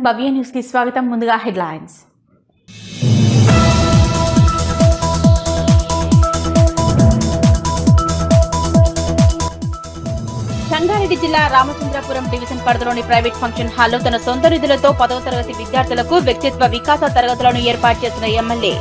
భవ్య news కి స్వాగతం. ముందుగా హెడ్లైన్స్. సంగారెడ్డి జిల్లా రామచంద్రపురం డివిజన్ పరిధిలోని ప్రైవేట్ ఫంక్షన్ హాల్లో తన సొంత నిధులతో 10వ తరగతి విద్యార్థులకు వ్యక్తిత్వ వికాస తరగతులను ఏర్పాటు చేసిన ఎమ్మెల్యే.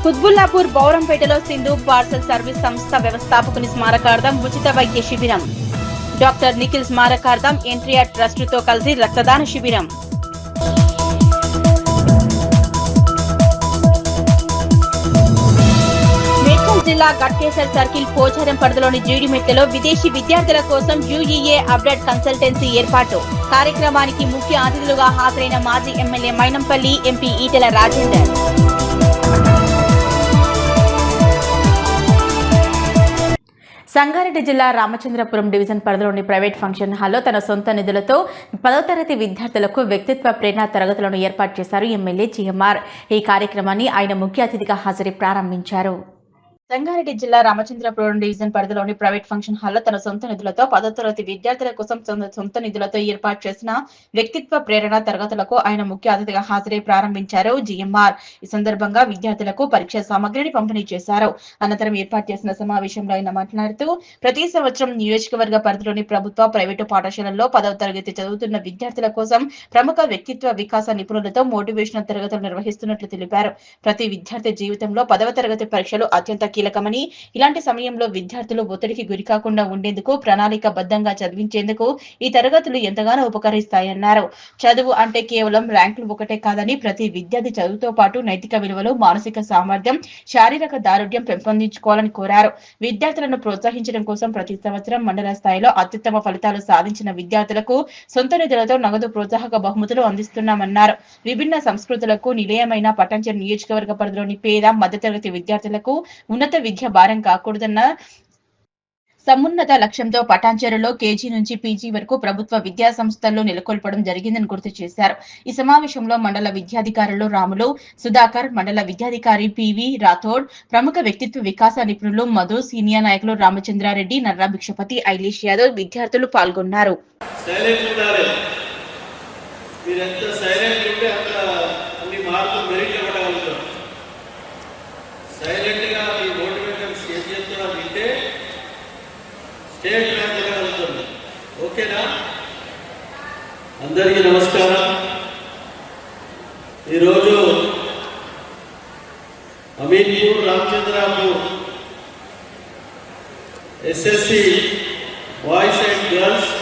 కుత్బుల్లాపూర్ బౌరంపేటలో సింధు పార్సల్ సర్వీస్ సంస్థ వ్యవస్థాపకుని స్మారకార్థం ఉచిత వైద్య శిబిరం. డాక్టర్ నిఖిల్ స్మారకార్థం ఎన్టీఆర్ ట్రస్టుతో కలిసి రక్తదాన శిబిరం. మేడ్చల్ జిల్లా గట్కేసర్ సర్కిల్ పోచారం పరిధిలోని జీడిమెట్లలో విదేశీ విద్యార్థుల కోసం యుఈఏ అప్డేట్ కన్సల్టెన్సీ ఏర్పాటు. కార్యక్రమానికి ముఖ్య అతిథులుగా హాజరైన మాజీ ఎమ్మెల్యే మైనంపల్లి, ఎంపీ ఈటెల రాజేందర్. సంగారెడ్డి జిల్లా రామచంద్రపురం డివిజన్ పరిధిలోని ప్రైవేట్ ఫంక్షన్ హాల్లో తన సొంత నిధులతో 10వ తరగతి విద్యార్థులకు వ్యక్తిత్వ ప్రేరణ తరగతులను ఏర్పాటు చేశారు ఎమ్మెల్యే జిఎంఆర్. ఈ కార్యక్రమాన్ని ఆయన ముఖ్య అతిథిగా హాజరై ప్రారంభించారు. సంగారెడ్డి జిల్లా రామచంద్రపురం డివిజన్ పరిధిలోని ప్రైవేట్ ఫంక్షన్ హాల్లో తన సొంత నిధులతో 10వ తరగతి విద్యార్థుల కోసం సొంత నిధులతో ఏర్పాటు చేసిన వ్యక్తిత్వ ప్రేరణ తరగతులకు ఆయన ముఖ్య అతిథిగా హాజరై ప్రారంభించారు జిఎంఆర్. ఈ సందర్భంగా విద్యార్థులకు పరీక్ష సామగ్రిని పంపిణీ చేశారు. అనంతరం ఏర్పాటు చేసిన సమావేశంలో ఆయన మాట్లాడుతూ ప్రతి సంవత్సరం నియోజకవర్గ పరిధిలోని ప్రభుత్వ, ప్రైవేటు పాఠశాలల్లో 10వ తరగతి చదువుతున్న విద్యార్థుల కోసం ప్రముఖ వ్యక్తిత్వ వికాస నిపుణులతో మోటివేషనల్ తరగతులు నిర్వహిస్తున్నట్లు తెలిపారు. ప్రతి విద్యార్థి జీవితంలో 10వ తరగతి పరీక్షలు అత్యంత కీలకమని, ఇలాంటి సమయంలో విద్యార్థులు ఒత్తిడికి గురికాకుండా ఉండేందుకు ప్రణాళికాబద్ధంగా చదివించేందుకు ఈ తరగతులు ఎంతగానో ఉపకరిస్తాయన్నారు. చదువు అంటే కేవలం ర్యాంకులు ఒకటే కాదని ప్రతి విద్యార్థి చదువుతో పాటు నైతిక విలువలు, మానసిక సామర్థ్యం, శారీరక దారుఢ్యం పెంపొందించుకోవాలని కోరారు. విద్యార్థులను ప్రోత్సహించడం కోసం ప్రతి సంవత్సరం మండల స్థాయిలో అత్యుత్తమ ఫలితాలు సాధించిన విద్యార్థులకు సొంత నిధులతో నగదు ప్రోత్సాహక బహుమతులు అందిస్తున్నామన్నారు. విభిన్న సంస్కృతులకు నిలయమైన పటాన్చెరు నియోజకవర్గ పరిధిలోని పేద, మధ్యతరగతి విద్యార్థులకు ఉన్నత విద్య భారం కాకూడదన్న సమున్నత లక్ష్యంతో పటాన్చెరులో కేజీ నుంచి పీజీ వరకు ప్రభుత్వ విద్యా సంస్థల్లో నెలకొల్పడం జరిగిందని గుర్తు చేశారు. ఈ సమావేశంలో మండల విద్యాధికారులు రాములు, సుధాకర్, మండల విద్యాధికారి పివి రాథోడ్, ప్రముఖ వ్యక్తిత్వ వికాస నిపుణులు మధు, సీనియర్ నాయకులు రామచంద్రారెడ్డి, నర్రా భిక్షపతి, ఐలీష్ యాదవ్, విద్యార్థులు పాల్గొన్నారు. ఓకేనా? అందరికీ నమస్కారం. ఈరోజు Ameenpur, Ramachandrapur SSC boys and girls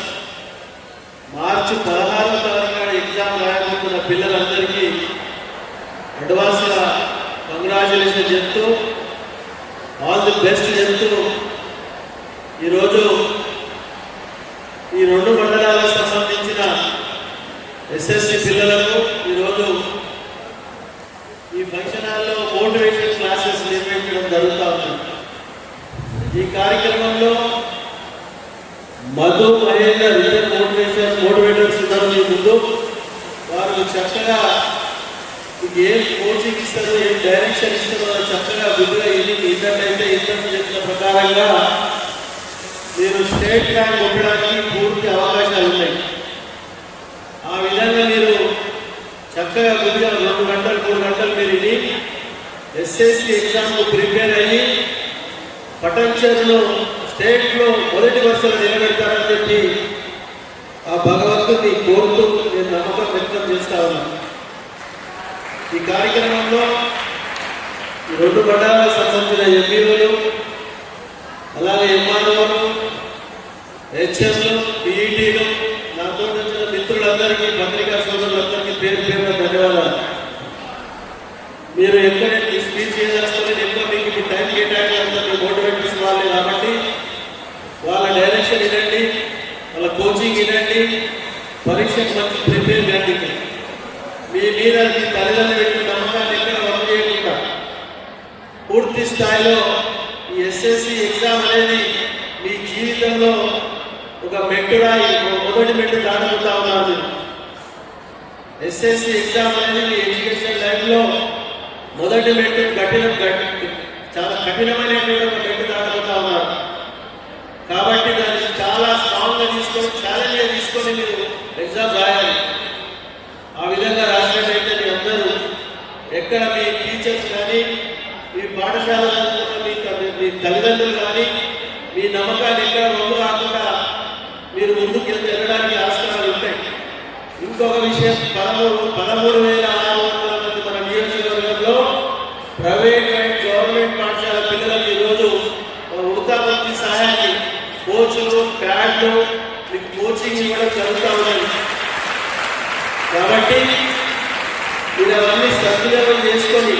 మార్చి 16వ తారీఖు ఎగ్జామ్ రాయబోతున్న పిల్లలందరికీ అడ్వాన్స్గా కంగ్రాచులేషన్ చెప్తూ, ఆల్ ది బెస్ట్ చెప్తూ, ఈరోజు ఈ 2 మండలాలకు సంబంధించిన ఎస్ఎస్సి పిల్లలకు ఈరోజు ఈ ఫంక్షన్ హాల్లో మోటివేషన్ క్లాసెస్ నిర్వహించడం జరుగుతూ ఉంది. ఈ కార్యక్రమంలో మధు, మహేందర్ మోటివేటర్స్ ఉన్నారు. మీ ముందు వారు చక్కగా ఏం కోచింగ్ ఇస్తారు, ఏం డైరెక్షన్ ఇస్తారో చక్కగా విధుగా ఇద్దరికైతే ఇద్దరు చెప్పిన ప్రకారంగా మీరు స్టేట్ ర్యాంక్ కొట్టడానికి పూర్తి అవకాశాలు ఉన్నాయి. ఆ విధంగా మీరు చక్కగా కొద్దిగా 2 గంటలు 3 గంటలు మీరు ఇది ఎస్ఎస్సి ఎగ్జామ్కు ప్రిపేర్ అయ్యి పటాన్చెరులో స్టేట్లో మొదటి వరుసలో నిలబెడతారని చెప్పి ఆ భగవంతుని కోరుతూ నేను నమ్మకం వ్యక్తం చేస్తా ఉన్నాను. ఈ కార్యక్రమంలో 2 మండలాలకు సంబంధించిన ఎంపీఓలు, అలాగే ఎంఆర్ఓలు, హెచ్ఎంలు, పీఈటీలు, నాతో వచ్చిన మిత్రులందరికీ, పత్రికా సోదరులందరికీ పేరు పేరున ధన్యవాదాలు. మీరు ఎక్కడైతే స్పీచ్ చేయాల్సుకుని ఎక్కువ మీకు టైం కేటాయించాలంటే మోటివేటర్స్ వాళ్ళే కాబట్టి వాళ్ళ డైరెక్షన్ వినండి, వాళ్ళ కోచింగ్ వినండి, పరీక్షకు మంచి ప్రిపేర్ కండి. మీ మీద మీ తల్లిదండ్రులు పెట్టిన నమ్మకాన్ని ఎక్కడ వమ్ము చేయకుండా పూర్తి స్థాయిలో ఈ ఎస్ఎస్సి ఎగ్జామ్ అనేది మీ జీవితంలో ఒక మెట్టురాయి, మొదటి మెట్టు దాటుకుంటా ఉన్నారు. ఎస్ఎస్సి ఎగ్జామ్ అనేది మీ ఎడ్యుకేషన్ లైఫ్లో మొదటి మెట్టు చాలా కఠినమైనటువంటి ఒక మెట్టు దాటుకుంటా ఉన్నారు. ఎగ్జామ్ రాయాలి. ఆ విధంగా రాసినట్టయితే మీ అందరూ ఎక్కడ మీ టీచర్స్ కానీ మీ పాఠశాలలో మీ తల్లిదండ్రులు కానీ మీ నమ్మకాన్ని ఎక్కడ ముందు రాకుండా మీరు ముందుకు వెళ్ళడానికి ఆస్కారాలు ఉంటాయి. ఇంకొక విషయం, 13,600 మంది మన నియోజకవర్గంలో ప్రైవేట్ అండ్ గవర్నమెంట్ పాఠశాల పిల్లలకు ఈరోజు ఉడతా భక్తి సహాయాన్ని కోచ్లు, ప్యాడ్లు మీకు కోచింగ్ ఇవ్వడం జరుగుతూ ఉన్నాయి. కాబట్టి మీరు అవన్నీ సద్వినియోగం చేసుకొని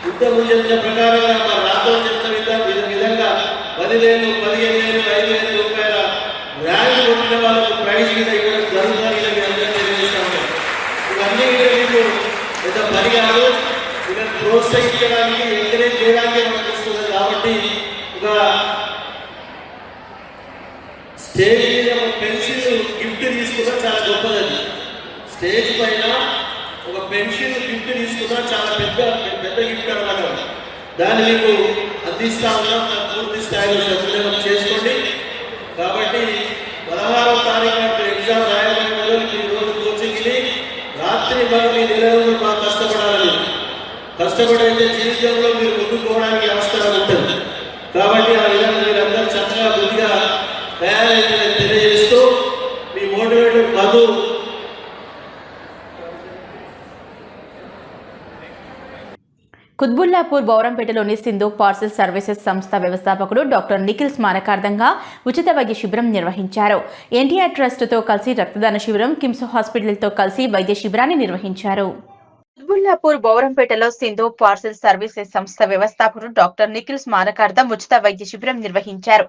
ఉత్తమ చెప్పిన ప్రకారంగా మా రాష్ట్రం చెప్పిన విధంగా 10,000, 15,000, 5,000 రూపాయల ర్యాంక్ కొట్టిన వాళ్ళకు ప్రైజ్ మీద ఇవ్వడం జరుగుతుందని మీ అందరికీ తెలియజేస్తాము. ఇవన్నీ మీకు పెద్ద పని కాదు, వీళ్ళని ప్రోత్సహించడానికి, ఎంకరేజ్ చేయడానికి మనకు వస్తుంది. కాబట్టి ఒక స్టేజ్ మీద ఒక పెన్సిల్ గిఫ్ట్ తీసుకున్నా చాలా గొప్పది. స్టేజ్ పైన ఒక పెన్సిల్ గిఫ్ట్ తీసుకున్నా చాలా పెద్ద గిఫ్ట్ అన్నమాట. దాన్ని మీకు అందిస్తా ఉన్నాం. పూర్తి స్థాయిలో సద్వినియోగం చేసుకోండి. కాబట్టి 16వ తారీఖు నాడు ఎగ్జామ్ రాయబడిన రోజు ఈరోజు కోచింగ్ని రాత్రి మళ్ళీ నెల రోజులు బాగా కష్టపడైతే జీవితంలో మీరు ముందుకు పోవడానికి ఆస్కారం ఉంటుంది. కాబట్టి ఆ విధంగా మీరందరూ చక్కగా బుద్ధిగా తయారైతే తెలియజేస్తూ మీ మోటివేటర్ మధు కుత్బుల్లాపూర్ బౌరంపేటలోని సింధు పార్సెల్ సర్వీసెస్ సంస్థ వ్యవస్థాపకుడు డాక్టర్ నిఖిల్ స్మారకార్థంగా ఉచిత వైద్య శిబిరం నిర్వహించారు. ఎన్టీఆర్ ట్రస్ట్తో కలిసి రక్తదాన శిబిరం, కిమ్స్ హాస్పిటల్తో కలిసి వైద్య శిబిరాన్ని నిర్వహించారు. కుత్బుల్లాపూర్ బౌరంపేటలో సింధు పార్సెల్ సర్వీసెస్ సంస్థ వ్యవస్థాపకుడు డాక్టర్ నిఖిల్ స్మారకార్థం ఉచిత వైద్య శిబిరం నిర్వహించారు.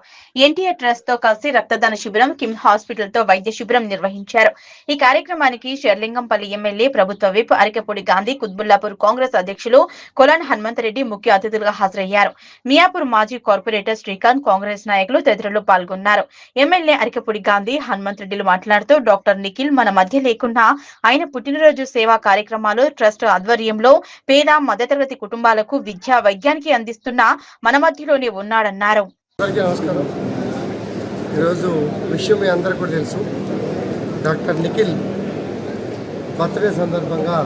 ఎన్టీఆర్ ట్రస్ట్ తో కలిసి రక్తదాన శిబిరం, కిమ్స్ హాస్పిటల్ తో వైద్య శిబిరం నిర్వహించారు. ఈ కార్యక్రమానికి షెర్లింగంపల్లి ఎమ్మెల్యే, ప్రభుత్వ విప్ అరికపూడి గాంధీ, కుత్బుల్లాపూర్ కాంగ్రెస్ అధ్యక్షులు కొలాన్ హనుమంతరెడ్డి ముఖ్య అతిథులుగా హాజరయ్యారు. మియాపూర్ మాజీ కార్పొరేటర్ శ్రీకాంత్, కాంగ్రెస్ నాయకులు తదితరులు పాల్గొన్నారు. ఎమ్మెల్యే అరికపూడి గాంధీ, హనుమంతరెడ్డిలు మాట్లాడుతూ డాక్టర్ నిఖిల్ మన మధ్య లేకున్నా ఆయన పుట్టినరోజు సేవా కార్యక్రమాలు ట్రస్ట్ ఆధ్వర్యంలో పేద మధ్యతరగతి కుటుంబాలకు విద్యా వైద్యానికి అందిస్తున్న మన మధ్యలోనే ఉన్నాడన్నారు. నమస్కారం. ఈరోజు విషయం మీ అందరికీ కూడా తెలుసు, డాక్టర్ నిఖిల్ బర్త్డే సందర్భంగా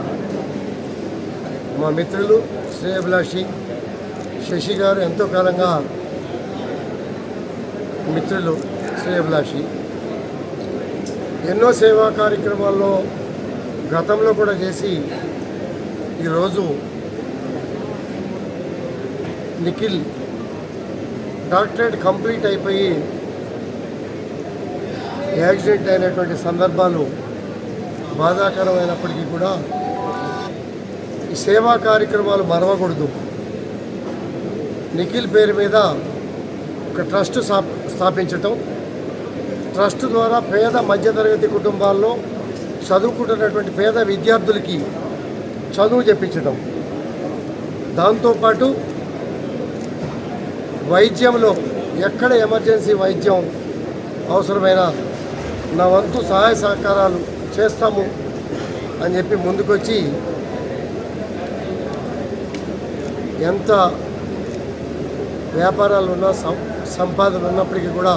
మా మిత్రులు శ్రేయభిలాషి శశి గారు, ఎంతో కాలంగా మిత్రులు శ్రేయభిలాషి ఎన్నో సేవా కార్యక్రమాల్లో గతంలో కూడా చేసి ఈరోజు నిఖిల్ డాక్టరేట్ కంప్లీట్ అయిపోయి యాక్సిడెంట్ అయినటువంటి సందర్భాలు బాధాకరమైనప్పటికీ కూడా ఈ సేవా కార్యక్రమాలు మరవకూడదు. నిఖిల్ పేరు మీద ఒక ట్రస్ట్ స్థాపించటం, ట్రస్ట్ ద్వారా పేద మధ్యతరగతి కుటుంబాల్లో చదువుకుంటున్నటువంటి పేద విద్యార్థులకి చదువు చెప్పించడం, దాంతోపాటు వైద్యంలో ఎక్కడ ఎమర్జెన్సీ వైద్యం అవసరమైన నా వంతు సహాయ సహకారాలు చేస్తాము అని చెప్పి ముందుకొచ్చి ఎంత వ్యాపారాలు ఉన్నా సంపాదన ఉన్నప్పటికీ కూడా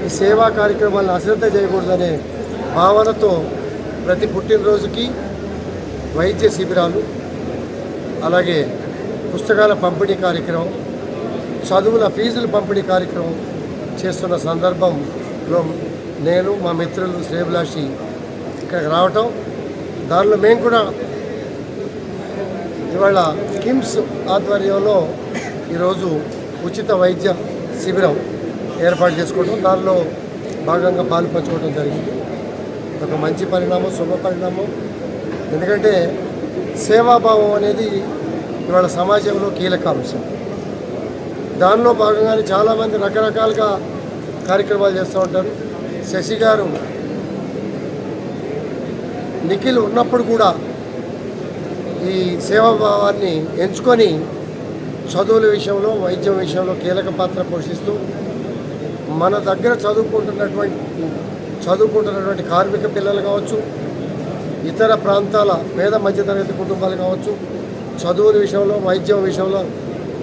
ఈ సేవా కార్యక్రమాలను అశ్రద్ధ చేయకూడదనే భావనతో ప్రతి పుట్టినరోజుకి వైద్య శిబిరాలు, అలాగే పుస్తకాల పంపిణీ కార్యక్రమం, చదువుల ఫీజుల పంపిణీ కార్యక్రమం చేస్తున్న సందర్భంలో నేను మా మిత్రులు శ్రేయభిలాషి ఇక్కడికి రావటం, దానిలో మేము కూడా ఇవాళ కిమ్స్ ఆధ్వర్యంలో ఈరోజు ఉచిత వైద్య శిబిరం ఏర్పాటు చేసుకోవడం, దానిలో భాగంగా పాలు పంచుకోవడం జరిగింది. ఒక మంచి పరిణామం, శుభ పరిణామం. ఎందుకంటే సేవాభావం అనేది ఇవాళ సమాజంలో కీలక అంశం. దానిలో భాగంగానే చాలామంది రకరకాలుగా కార్యక్రమాలు చేస్తూ ఉంటారు. శశి గారు నిఖిల్ ఉన్నప్పుడు కూడా ఈ సేవాభావాన్ని ఎంచుకొని చదువుల విషయంలో, వైద్యం విషయంలో కీలక పాత్ర పోషిస్తూ మన దగ్గర చదువుకుంటున్నటువంటి కార్మిక పిల్లలు కావచ్చు, ఇతర ప్రాంతాల పేద మధ్యతరగతి కుటుంబాలు కావచ్చు, చదువుల విషయంలో, వైద్యం విషయంలో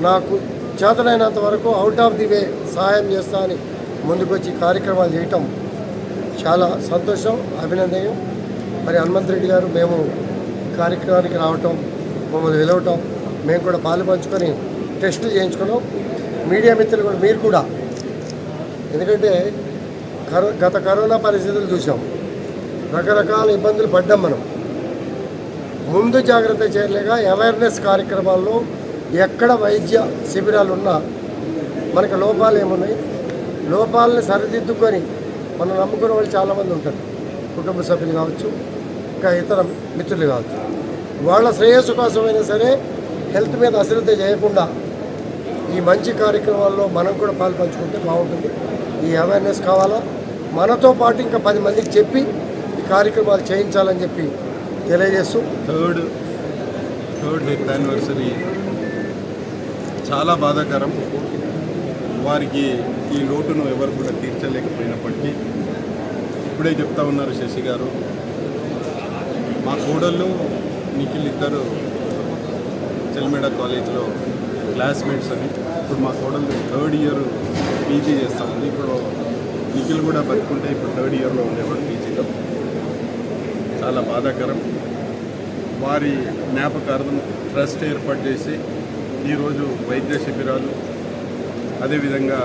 నాకు చేతనైనంత వరకు అవుట్ ఆఫ్ ది వే సహాయం చేస్తా అని ముందుకొచ్చి కార్యక్రమాలు చేయటం చాలా సంతోషం, అభినందనీయం. మరి హనుమంత్ రెడ్డి గారు మేము కార్యక్రమానికి రావటం, మమ్మల్ని పిలవటం, మేము కూడా పాలు పంచుకొని టెస్టులు చేయించుకున్నాం. మీడియా మిత్రులు కూడా, మీరు కూడా, ఎందుకంటే గత కరోనా పరిస్థితులు చూసాం, రకరకాల ఇబ్బందులు పడ్డాం. మనం ముందు జాగ్రత్త చేయలేక అవేర్నెస్ కార్యక్రమాల్లో ఎక్కడ వైద్య శిబిరాలు ఉన్నా మనకు లోపాలు ఏమున్నాయి, లోపాలని సరిదిద్దుకొని మనం నమ్ముకునే వాళ్ళు చాలామంది ఉంటారు, కుటుంబ సభ్యులు కావచ్చు, ఇంకా ఇతర మిత్రులు కావచ్చు. వాళ్ళ శ్రేయస్సు కోసమైనా సరే హెల్త్ మీద అశ్రద్ధ చేయకుండా ఈ మంచి కార్యక్రమాల్లో మనం కూడా పాలు పంచుకుంటే బాగుంటుంది. ఈ అవేర్నెస్ కావాలా, మనతో పాటు ఇంకా 10 మందికి చెప్పి ఈ కార్యక్రమాలు చేయించాలని చెప్పి తెలియజేస్తూ, థర్డ్ డెత్ యానివర్సరీ చాలా బాధాకరం. వారికి ఈ లోటును ఎవరు కూడా తీర్చలేకపోయినప్పటికీ ఇప్పుడే చెప్తా ఉన్నారు శశి గారు, మా కోడళ్ళు నిఖిల్ ఇద్దరు చెల్మేడ కాలేజ్లో క్లాస్మేట్స్ అని. ఇప్పుడు మా కోడళ్ళు 3rd ఇయర్ పీజీ చేస్తూ ఉంది. ఇప్పుడు నిఖిల్ కూడా బతుకుంటే ఇప్పుడు 3rd ఇయర్లో ఉండేవాడు పీజీలో. చాలా బాధాకరం. వారి జ్ఞాపకార్థం ట్రస్ట్ ఏర్పాటు చేసి ఈరోజు వైద్య శిబిరాలు, అదేవిధంగా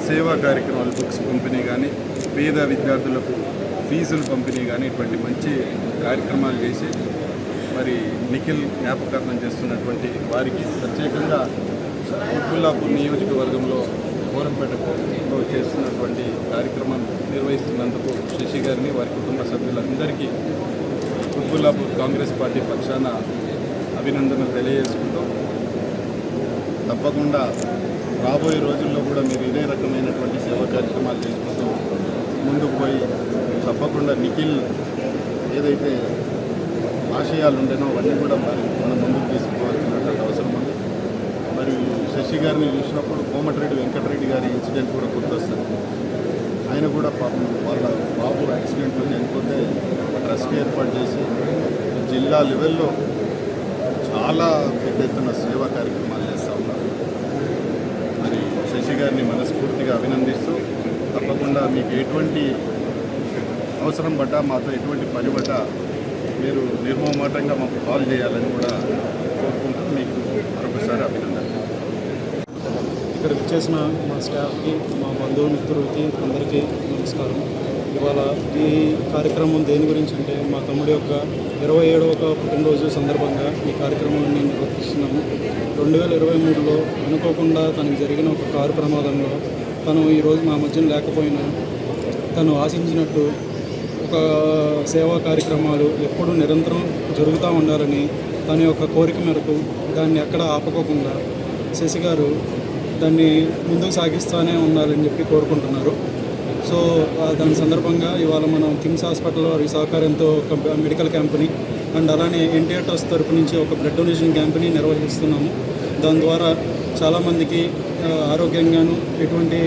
సేవా కార్యక్రమాలు, బుక్స్ పంపిణీ కానీ, పేద విద్యార్థులకు ఫీజులు పంపిణీ కానీ, ఇటువంటి మంచి కార్యక్రమాలు చేసి మరి నిఖిల్ జ్ఞాపకార్థం చేస్తున్నటువంటి వారికి ప్రత్యేకంగా ఉబ్బుల్లాపూర్ నియోజకవర్గంలో కోరంపేటలో చేస్తున్నటువంటి కార్యక్రమం నిర్వహిస్తున్నందుకు శశి గారిని, వారి కుటుంబ సభ్యులందరికీ ఉబ్బుల్లాపూర్ కాంగ్రెస్ పార్టీ పక్షాన అభినందనలు తెలియజేసుకుంటాం. తప్పకుండా రాబోయే రోజుల్లో కూడా మీరు ఇదే రకమైనటువంటి సేవా కార్యక్రమాలు చేసుకుంటూ ముందుకు పోయి తప్పకుండా నిఖిల్ ఏదైతే ఆశయాలు ఉండేనో అవన్నీ కూడా మరి మనం ముందుకు తీసుకుపోవాల్సినటువంటి అవసరం ఉంది. మరి శశి గారిని చూసినప్పుడు కోమటిరెడ్డి వెంకటరెడ్డి గారి ఇన్సిడెంట్ కూడా గుర్తొస్తుంది. ఆయన కూడా పాపం వాళ్ళ బాబు యాక్సిడెంట్లో చనిపోతే ట్రస్ట్ ఏర్పాటు చేసి జిల్లా లెవెల్లో చాలా పెద్ద ఎత్తున సేవా కార్యక్రమాలు చేస్తూ ఉన్నారు. మరి శశి గారిని మనస్ఫూర్తిగా అభినందిస్తూ తప్పకుండా మీకు ఎటువంటి అవసరం పడ్డా, మాతో ఎటువంటి పని పడ్డా మీరు నిర్మోహమాటంగా మాకు కాల్ చేయాలని కూడా కోరుకుంటూ మీకు మరొకసారి అభినందన. ఇక్కడ విచ్చేసిన మా స్టాఫ్కి, మా బంధుమిత్రులకి అందరికీ నమస్కారం. ఇవాళ ఈ కార్యక్రమం దేని గురించి అంటే మా తమ్ముడి యొక్క 27వ పుట్టినరోజు సందర్భంగా ఈ కార్యక్రమాన్ని నిర్వహిస్తున్నాము. 2023లో అనుకోకుండా తనకు జరిగిన ఒక కారు ప్రమాదంలో తను ఈరోజు మా మధ్యన లేకపోయినా తను ఆశించినట్టు ఒక సేవా కార్యక్రమాలు ఎప్పుడూ నిరంతరం జరుగుతూ ఉండాలని తన యొక్క కోరిక మేరకు దాన్ని ఎక్కడ ఆపకోకుండా శశి గారు దాన్ని ముందుకు సాగిస్తూనే ఉండాలని చెప్పి కోరుకుంటున్నారు. సో దాని సందర్భంగా ఇవాళ మనం కిమ్స్ హాస్పిటల్ వారి సహకారంతో ఒక మెడికల్ క్యాంప్ని అండ్ అలానే ఎన్టీఆర్ ట్రస్ట్ తరపు నుంచి ఒక బ్లడ్ డొనేషన్ క్యాంప్ని నిర్వహిస్తున్నాము. దాని ద్వారా చాలామందికి ఆరోగ్యంగాను ఎటువంటి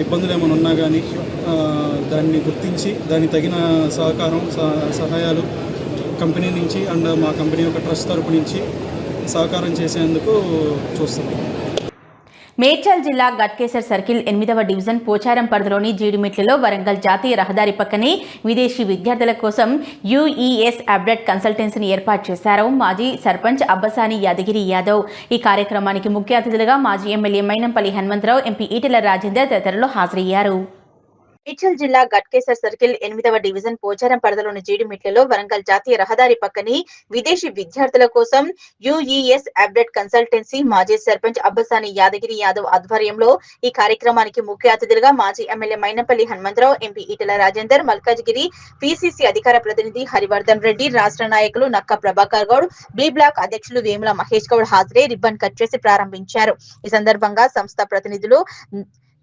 ఇబ్బందులు ఏమైనా ఉన్నా కానీ దాన్ని గుర్తించి దానికి తగిన సహకారం సహాయాలు కంపెనీ నుంచి అండ్ మా కంపెనీ యొక్క ట్రస్ట్ తరపు నుంచి సహకారం చేసేందుకు చూస్తున్నాం. మేడ్చల్ జిల్లా గట్కేసర్ సర్కిల్ 8వ డివిజన్ పోచారం పరిధిలోని జీడిమెట్లలో వరంగల్ జాతీయ రహదారి పక్కనే విదేశీ విద్యార్థుల కోసం యుఈఎస్ అప్డేట్ కన్సల్టెన్సీని ఏర్పాటు చేశారు మాజీ సర్పంచ్ అబ్బసాని యాదగిరి యాదవ్. ఈ కార్యక్రమానికి ముఖ్య అతిథులుగా మాజీ ఎమ్మెల్యే మైనంపల్లి హనుమంతరావు, ఎంపీ ఈటెల రాజేందర్ తదితరులు హాజరయ్యారు. మేడ్చల్ జిల్లా గట్కేసర్ సర్కిల్ 8వ డివిజన్ పోచారం పరిధిలోని జీడిమెట్లలో వరంగల్ జాతీయ రహదారి పక్కనే విదేశీ విద్యార్థుల కోసం యుఈఎస్ అప్డేట్ కన్సల్టెన్సీ మాజీ సర్పంచ్ అబ్బసాని యాదగిరి యాదవ్ ఆధ్వర్యంలో ఈ కార్యక్రమానికి ముఖ్య అతిథులుగా మాజీ MLA Mynampally Hanumantharao, MP Etela Rajender, Malkajgiri PCC అధికార ప్రతినిధి హరివర్ధన్ రెడ్డి, రాష్ట్ర నాయకులు నక్క ప్రభాకర్ గౌడ్, బి బ్లాక్ అధ్యక్షులు వేముల మహేష్ గౌడ్ హాజరై రిబ్బన్ కట్ చేసి ప్రారంభించారు. ఈ సందర్భంగా సంస్థ ప్రతినిధులు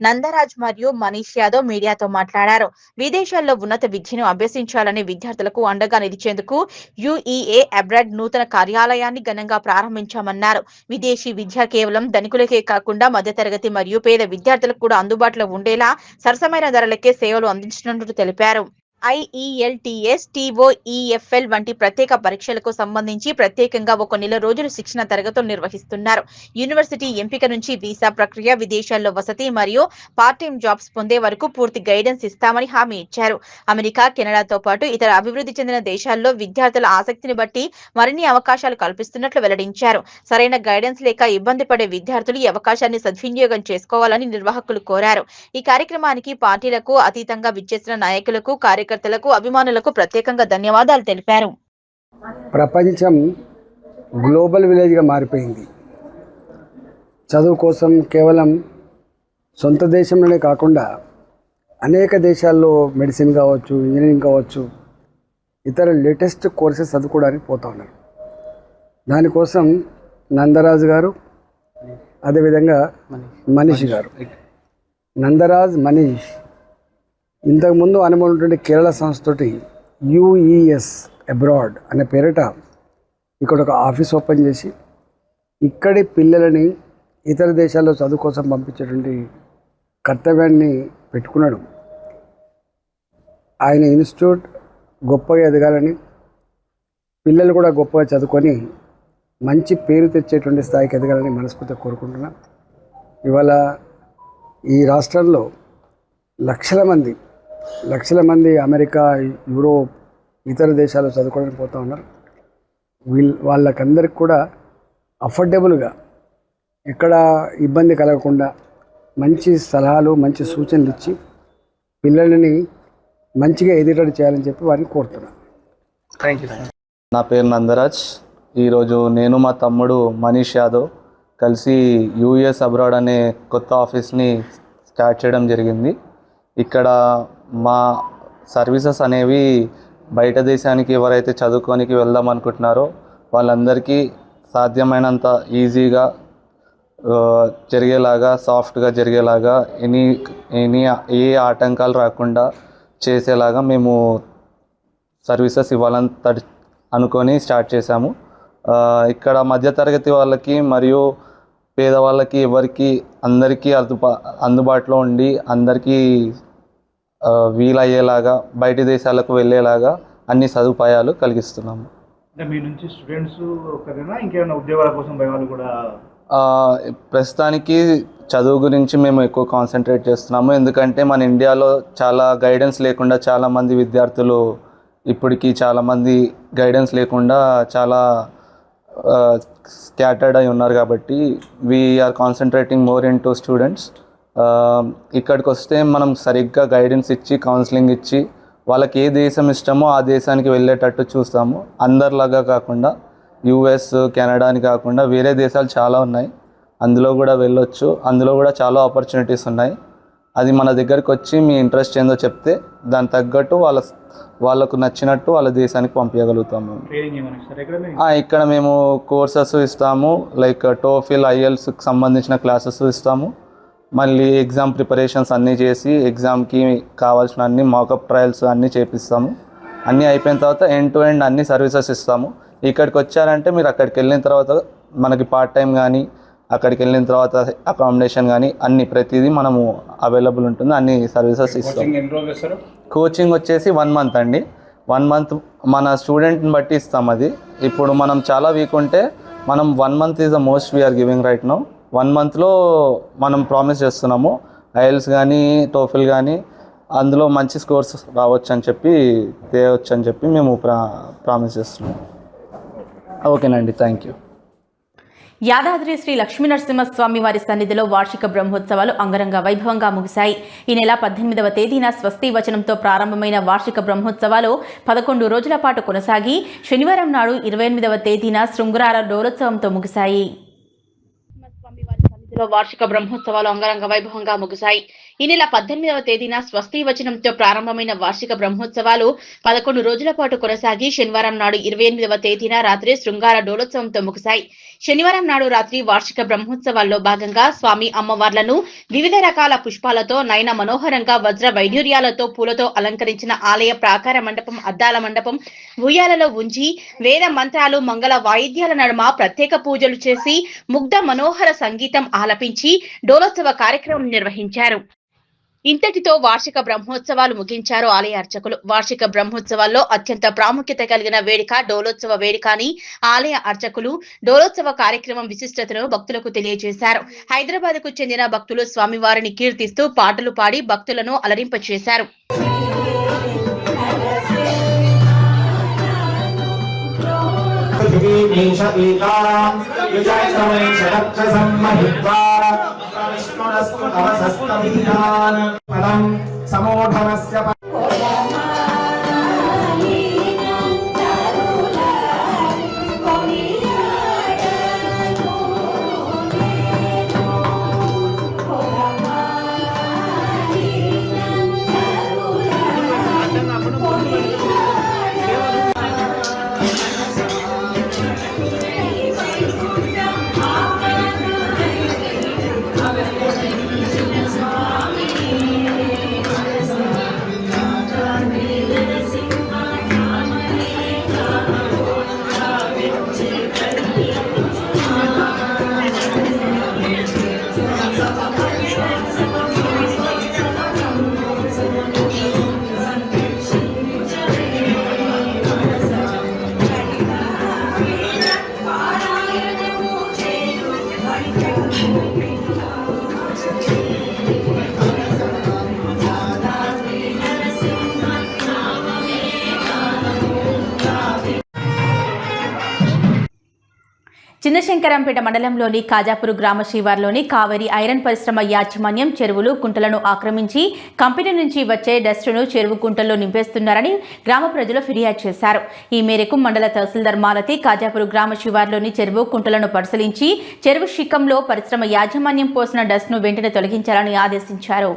నందరాజ్ మరియు మనీష్ యాదవ్ మీడియాతో మాట్లాడారు. విదేశాల్లో ఉన్నత విద్యను అభ్యసించాలని విద్యార్థులకు అండగా నిలిచేందుకు యుఈఏ అబ్రాడ్ నూతన కార్యాలయాన్ని ఘనంగా ప్రారంభించామన్నారు. విదేశీ విద్య కేవలం ధనికులకే కాకుండా మధ్యతరగతి మరియు పేద విద్యార్థులకు కూడా అందుబాటులో ఉండేలా సరసమైన ధరలకే సేవలు అందించినట్లు తెలిపారు. IELTS, TOEFL వంటి ప్రత్యేక పరీక్షలకు సంబంధించి ప్రత్యేకంగా ఒక నెల రోజులు శిక్షణ తరగతులు నిర్వహిస్తున్నారు. యూనివర్సిటీ ఎంపిక నుంచి వీసా ప్రక్రియ, విదేశాల్లో వసతి మరియు పార్ట్ టైం జాబ్స్ పొందే వరకు పూర్తి గైడెన్స్ ఇస్తామని హామీ ఇచ్చారు. అమెరికా, కెనడాతో పాటు ఇతర అభివృద్ధి చెందిన దేశాల్లో విద్యార్థుల ఆసక్తిని బట్టి మరిన్ని అవకాశాలు కల్పిస్తున్నట్లు వెల్లడించారు. సరైన గైడెన్స్ లేక ఇబ్బంది పడే విద్యార్థులు ఈ అవకాశాన్ని సద్వినియోగం చేసుకోవాలని నిర్వాహకులు కోరారు. ఈ కార్యక్రమానికి పార్టీలకు అతీతంగా విచ్చేసిన నాయకులకు, కార్యకర్తలకు, అభిమానులకు ప్రత్యేకంగా ధన్యవాదాలు తెలిపారు. ప్రపంచం గ్లోబల్ విలేజ్గా మారిపోయింది. చదువు కోసం కేవలం సొంత దేశంలోనే కాకుండా అనేక దేశాల్లో మెడిసిన్ కావచ్చు, ఇంజనీరింగ్ కావచ్చు, ఇతర లేటెస్ట్ కోర్సెస్ చదువుకోవడానికి పోతూ ఉన్నారు. దానికోసం నందరాజు గారు, అదేవిధంగా మనీష్ గారు, నందరాజ్, మనీష్ ఇంతకుముందు అనుభవం ఉన్నటువంటి కేరళ సంస్థతోటి UES అబ్రాడ్ అనే పేరిట ఇక్కడ ఒక ఆఫీస్ ఓపెన్ చేసి ఇక్కడి పిల్లలని ఇతర దేశాల్లో చదువు కోసం పంపించేటువంటి కర్తవ్యాన్ని పెట్టుకున్నాడు. ఆయన ఇన్స్టిట్యూట్ గొప్పగా ఎదగాలని, పిల్లలు కూడా గొప్పగా చదువుకొని మంచి పేరు తెచ్చేటువంటి స్థాయికి ఎదగాలని మనస్ఫూర్తిగా కోరుకుంటున్నా. ఇవాళ ఈ రాష్ట్రంలో లక్షల మంది అమెరికా, యూరోప్, ఇతర దేశాల్లో చదువుకోవడానికి పోతూ ఉన్నారు. వాళ్ళకందరికి కూడా అఫోర్డబుల్గా, ఎక్కడ ఇబ్బంది కలగకుండా మంచి సలహాలు, మంచి సూచనలు ఇచ్చి పిల్లలని మంచిగా ఎదిగేటట్టు చేయాలని చెప్పి వారిని కోరుతున్నాను. Thank you. నా పేరు నందరాజ్. ఈరోజు నేను, మా తమ్ముడు మనీష్ యాదవ్ కలిసి US అబ్రాడ్ అనే కొత్త ఆఫీస్ని స్టార్ట్ చేయడం జరిగింది. ఇక్కడ మా సర్వీసెస్ అనేవి బయట దేశానికి ఎవరైతే చదువుకోనికి వెళ్దాం అనుకుంటున్నారో వాళ్ళందరికీ సాధ్యమైనంత ఈజీగా జరిగేలాగా, సాఫ్ట్గా జరిగేలాగా, ఏ ఆటంకాలు రాకుండా చేసేలాగా మేము సర్వీసెస్ ఇవ్వాలని అనుకొని స్టార్ట్ చేశాము. ఇక్కడ మధ్యతరగతి వాళ్ళకి మరియు పేదవాళ్ళకి ఎవరికి అందరికీ అందుబాటులో ఉండి అందరికీ వీలయ్యేలాగా బయటి దేశాలకు వెళ్ళేలాగా అన్ని సదుపాయాలు కలిగిస్తున్నాము. అంటే మీ నుంచి స్టూడెంట్స్ ఒకరేనా, ఇంకేమైనా ఉద్యోగాల కోసం పోయే వాళ్ళు కూడా? ప్రస్తుతానికి చదువు గురించి మేము ఎక్కువ కాన్సన్ట్రేట్ చేస్తున్నాము. ఎందుకంటే మన ఇండియాలో చాలా గైడెన్స్ లేకుండా చాలామంది విద్యార్థులు ఇప్పటికీ చాలామంది గైడెన్స్ లేకుండా చాలా స్కాటర్డ్ అయి ఉన్నారు. కాబట్టి we are concentrating more in to students. ఇక్కడికి వస్తే మనం సరిగ్గా గైడెన్స్ ఇచ్చి, కౌన్సిలింగ్ ఇచ్చి, వాళ్ళకి ఏ దేశం ఇష్టమో ఆ దేశానికి వెళ్ళేటట్టు చూస్తాము. అందరిలాగా కాకుండా US, కెనడా అని కాకుండా వేరే దేశాలు చాలా ఉన్నాయి, అందులో కూడా వెళ్ళొచ్చు. అందులో కూడా చాలా ఆపర్చునిటీస్ ఉన్నాయి. అది మన దగ్గరికి వచ్చి మీ ఇంట్రెస్ట్ ఏందో చెప్తే దానికి తగ్గట్టు వాళ్ళకు నచ్చినట్టు వాళ్ళ దేశానికి పంపించగలుగుతాము. ఇక్కడ మేము కోర్సెస్ ఇస్తాము, లైక్ TOEFL, IELTSకి సంబంధించిన క్లాసెస్ ఇస్తాము. మళ్ళీ ఎగ్జామ్ ప్రిపరేషన్స్ అన్నీ చేసి ఎగ్జామ్కి కావాల్సిన అన్ని మాకప్ ట్రయల్స్ అన్నీ చేపిస్తాము. అన్నీ అయిపోయిన తర్వాత ఎండ్ టు ఎండ్ అన్ని సర్వీసెస్ ఇస్తాము. ఇక్కడికి వచ్చారంటే మీరు అక్కడికి వెళ్ళిన తర్వాత మనకి పార్ట్ టైం కానీ, అక్కడికి వెళ్ళిన తర్వాత అకామిడేషన్ కానీ అన్ని ప్రతిదీ మనము అవైలబుల్ ఉంటుంది. అన్ని సర్వీసెస్ ఇస్తాం. కోచింగ్ వచ్చేసి 1 month అండి. 1 month మన స్టూడెంట్ని బట్టి ఇస్తాం. అది ఇప్పుడు మనం చాలా వీక్ ఉంటే మనం 1 month is the most we are giving right now. 1 monthలో మనం ప్రామిస్ చేస్తున్నాము IELTS కానీ, TOEFL కానీ అందులో మంచి స్కోర్స్ రావచ్చు అని చెప్పి, తేవచ్చు అని చెప్పి మేము ప్రామిస్ చేస్తున్నాము. ఓకేనండి, థ్యాంక్ యూ. యాదాద్రి శ్రీ లక్ష్మీనరసింహస్వామి వారి సన్నిధిలో వార్షిక బ్రహ్మోత్సవాలు అంగరంగ వైభవంగా ముగిశాయి. ఈ నెల 18వ తేదీన స్వస్తి వచనంతో ప్రారంభమైన వార్షిక బ్రహ్మోత్సవాలు 11 రోజుల పాటు కొనసాగి శనివారం నాడు 28వ తేదీన శృంగార డోలోత్సవంతో ముగిశాయి. వార్షిక బ్రహ్మోత్సవాలు అంగరంగ వైభవంగా ముగిశాయి. ఈ నెల 18వ తేదీన స్వస్తి వచనంతో ప్రారంభమైన వార్షిక బ్రహ్మోత్సవాలు 11 రోజుల పాటు కొనసాగి శనివారం నాడు 28వ తేదీన రాత్రి శృంగార డోలోత్సవంతో ముగిశాయి. శనివారం నాడు రాత్రి వార్షిక బ్రహ్మోత్సవాల్లో భాగంగా స్వామి అమ్మవార్లను వివిధ రకాల పుష్పాలతో, నయన మనోహరంగా వజ్ర వైఢూర్యాలతో, పూలతో అలంకరించిన ఆలయ ప్రాకార మండపం, అద్దాల మండపం, ఉయ్యాలలో ఉంచి వేద మంత్రాలు, మంగళ వాయిద్యాల నడుమ ప్రత్యేక పూజలు చేసి ముగ్ధ మనోహర సంగీతం ఆలపించి డోలోత్సవ కార్యక్రమం నిర్వహించారు. ఇంతటితో వార్షిక బ్రహ్మోత్సవాలు ముగించారు ఆలయ అర్చకులు. వార్షిక బ్రహ్మోత్సవాల్లో అత్యంత ప్రాముఖ్యత కలిగిన వేడుక డోలోత్సవ వేడుక అని ఆలయ అర్చకులు డోలోత్సవ కార్యక్రమం విశిష్టతను భక్తులకు తెలియజేశారు. హైదరాబాద్ కు చెందిన భక్తులు స్వామివారిని కీర్తిస్తూ పాటలు పాడి భక్తులను అలరింపచేశారు. చిన్నశంకరంపేట మండలంలోని కాజాపూర్ గ్రామ శివార్లోని కావేరి ఐరన్ పరిశ్రమ యాజమాన్యం చెరువులు కుంటలను ఆక్రమించి కంపెనీ నుంచి వచ్చే డస్ట్ను చెరువు కుంటల్లో నింపేస్తున్నారని గ్రామ ప్రజలు ఫిర్యాదు చేశారు. ఈ మేరకు మండల తహసీల్దార్ మాలతి కాజాపూర్ గ్రామ శివార్లోని చెరువు కుంటలను పరిశీలించి చెరువు శిఖంలో పరిశ్రమ యాజమాన్యం పోసిన డస్ట్ను వెంటనే తొలగించాలని ఆదేశించారు.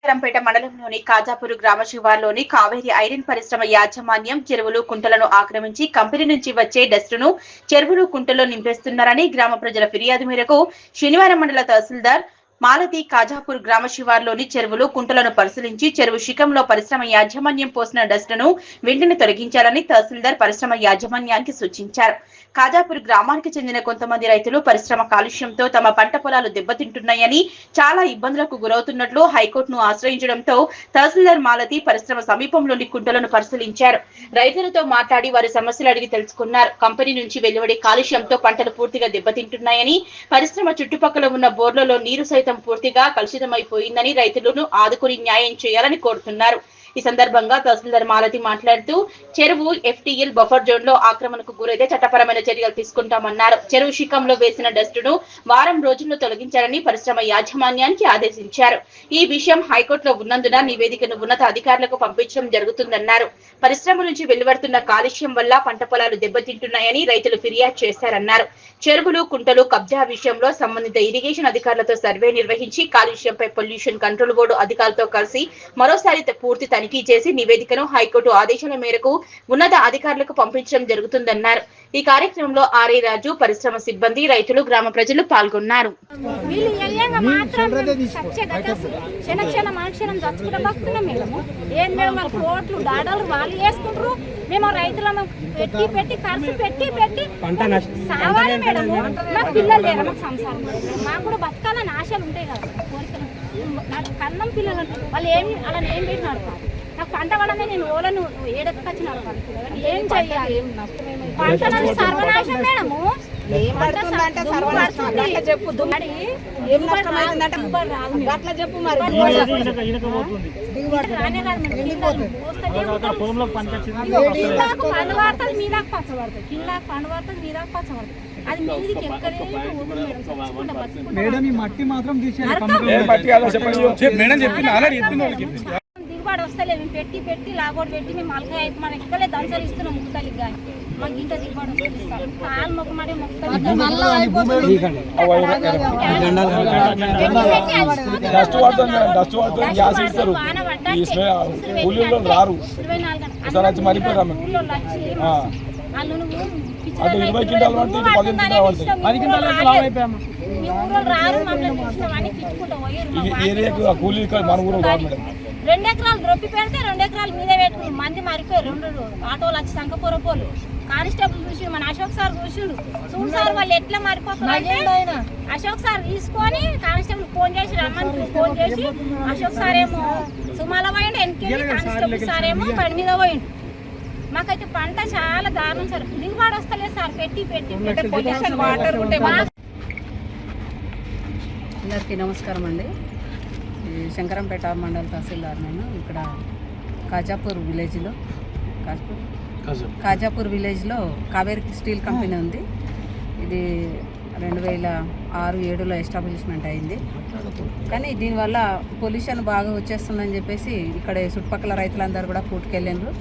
శంకరంపేట మండలంలోని కాజాపూర్ గ్రామ శివార్లోని కావేరి ఐరన్ పరిశ్రమ యాజమాన్యం చెరువులు కుంటలను ఆక్రమించి కంపెనీ నుంచి వచ్చే డస్ట్ను చెరువులు కుంటల్లో నింపేస్తున్నారని గ్రామ ప్రజల ఫిర్యాదు మేరకు శనివారం మండల తహసీల్దార్ మాలతి కాజాపూర్ గ్రామ శివార్లోని చెరువులు కుంటలను పరిశీలించి చెరువు శిఖంలో పరిశ్రమ యాజమాన్యం పోసిన డస్ట్ను వెంటనే తొలగించాలని తహసీల్దార్ పరిశ్రమ యాజమాన్యానికి సూచించారు. కాజాపూర్ గ్రామానికి చెందిన కొంతమంది రైతులు పరిశ్రమ కాలుష్యంతో తమ పంట పొలాలు దెబ్బతింటున్నాయని చాలా ఇబ్బందులకు గురవుతున్నట్లు హైకోర్టును ఆశ్రయించడంతో తహసీల్దార్ మాలతి పరిశ్రమ సమీపంలోని కుంటలను పరిశీలించారు. రైతులతో మాట్లాడి వారి సమస్యలు అడిగి తెలుసుకున్నారు. కంపెనీ నుంచి వెలువడే కాలుష్యంతో పంటలు పూర్తిగా దెబ్బతింటున్నాయని, పరిశ్రమ చుట్టుపక్కల ఉన్న బోర్లలో నీరు సైతం పూర్తిగా కలుషితమైపోయిందని రైతులను ఆదుకుని న్యాయం చేయాలని కోరుతున్నారు. ఈ సందర్భంగా తహసీల్దార్ మాలతి మాట్లాడుతూ చెరువు FTL బఫర్ జోన్ లో ఆక్రమణకు గురైతే చట్టపరమైన చర్యలు తీసుకుంటామన్నారు. చెరువు శిఖంలో వేసిన డస్ట్ను వారం రోజుల్లో తొలగించాలని పరిశ్రమ యాజమాన్యానికి ఆదేశించారు. ఈ విషయం హైకోర్టులో ఉన్నందున నివేదికను ఉన్నత అధికారులకు పంపించడం జరుగుతుందన్నారు. పరిశ్రమ నుంచి వెలువడుతున్న కాలుష్యం వల్ల పంట పొలాలు దెబ్బతింటున్నాయని రైతులు ఫిర్యాదు చేశారన్నారు. చెరువులు కుంటలు కబ్జా విషయంలో సంబంధిత ఇరిగేషన్ అధికారులతో సర్వే నిర్వహించి కాలుష్యంపై పొల్యూషన్ కంట్రోల్ బోర్డు అధికారులతో కలిసి మరోసారి పూర్తి తనిఖీ చేసి నివేదికను హైకోర్టు ఆదేశాల మేరకు ఉన్నత అధికారులకు పంపించడం జరుగుతుందన్నారు. ఈ కార్యక్రమంలో ఆర్ఐ రాజు, పరిశ్రమ సిబ్బంది, రైతులు, గ్రామ ప్రజలు పాల్గొన్నారు. మేము రైతులను పెట్టి ఖర్చు పెట్టి సావాలి మేడం. మాకు పిల్లలు లేరు, మాకు సంసారం, మాకు కూడా బతకాలని ఆశలు ఉంటాయి కదా, కోరికలు. కన్నం పిల్లలు వాళ్ళు అలా ఏం పెట్టి నడపాలి. నాకు పంట పడమే నేను ఓలను ఏడెత్తుకొచ్చి నడపాలి. ఏం చెయ్యాలి? పంట సర్వనాశం మేడము. అది మీదికి మేడం. ఈ మట్టి మాత్రం దిగుబడి వస్తలేదు. మేము పెట్టి లాగోడు పెట్టి మేము మలకాయ అయితే మనం ఇక్కడే దంచలు ఇస్తున్నాం. ముక్కలికి కానీ మాకు ఇంత దిగుబడి వస్తుంది. కాలు మొక్కమని వాళ్ళు రారు మమ్మల్ని తిట్టుకుంటాం. 2 ఎకరాలు రొప్పి పెడితే 2 ఎకరాలు మీదే పెట్టుకుని మంది మారిపోయారు. 2 ఆటోలు వచ్చి సంకపూర పోలు కానిస్టేబుల్ చూసి మన అశోక్ సార్ చూసిండు. చూడు సార్ వాళ్ళు ఎట్లా మారిపోతున్నారు. అశోక్ సార్ తీసుకొని కానిస్టేబుల్ ఫోన్ చేసి రమ్మని ఫోన్ చేసి చెప్పేసి అశోక్ సార్ ఏమో సుమాల పోయిండు, ఎన్కేడి కానిస్టేబుల్ సార్ ఏమో బండి మీద పోయిండు. మాకైతే పంట చాలా దారుణం సార్, దిగుబడి వస్తలేదు సార్. పెట్టి పొల్యూషన్ వాటర్ ఉంటే అందరికీ నమస్కారం అండి. ఈ శంకరంపేట మండల తహసీల్దార్. నేను ఇక్కడ కాజాపూర్ విలేజ్లో కావేరి స్టీల్ కంపెనీ ఉంది. ఇది 2006-07లో ఎస్టాబ్లిష్మెంట్ అయింది. కానీ దీనివల్ల పొల్యూషన్ బాగా వచ్చేస్తుందని చెప్పేసి ఇక్కడ చుట్టుపక్కల రైతులందరూ కూడా కూటుకెళ్ళిండ్రు.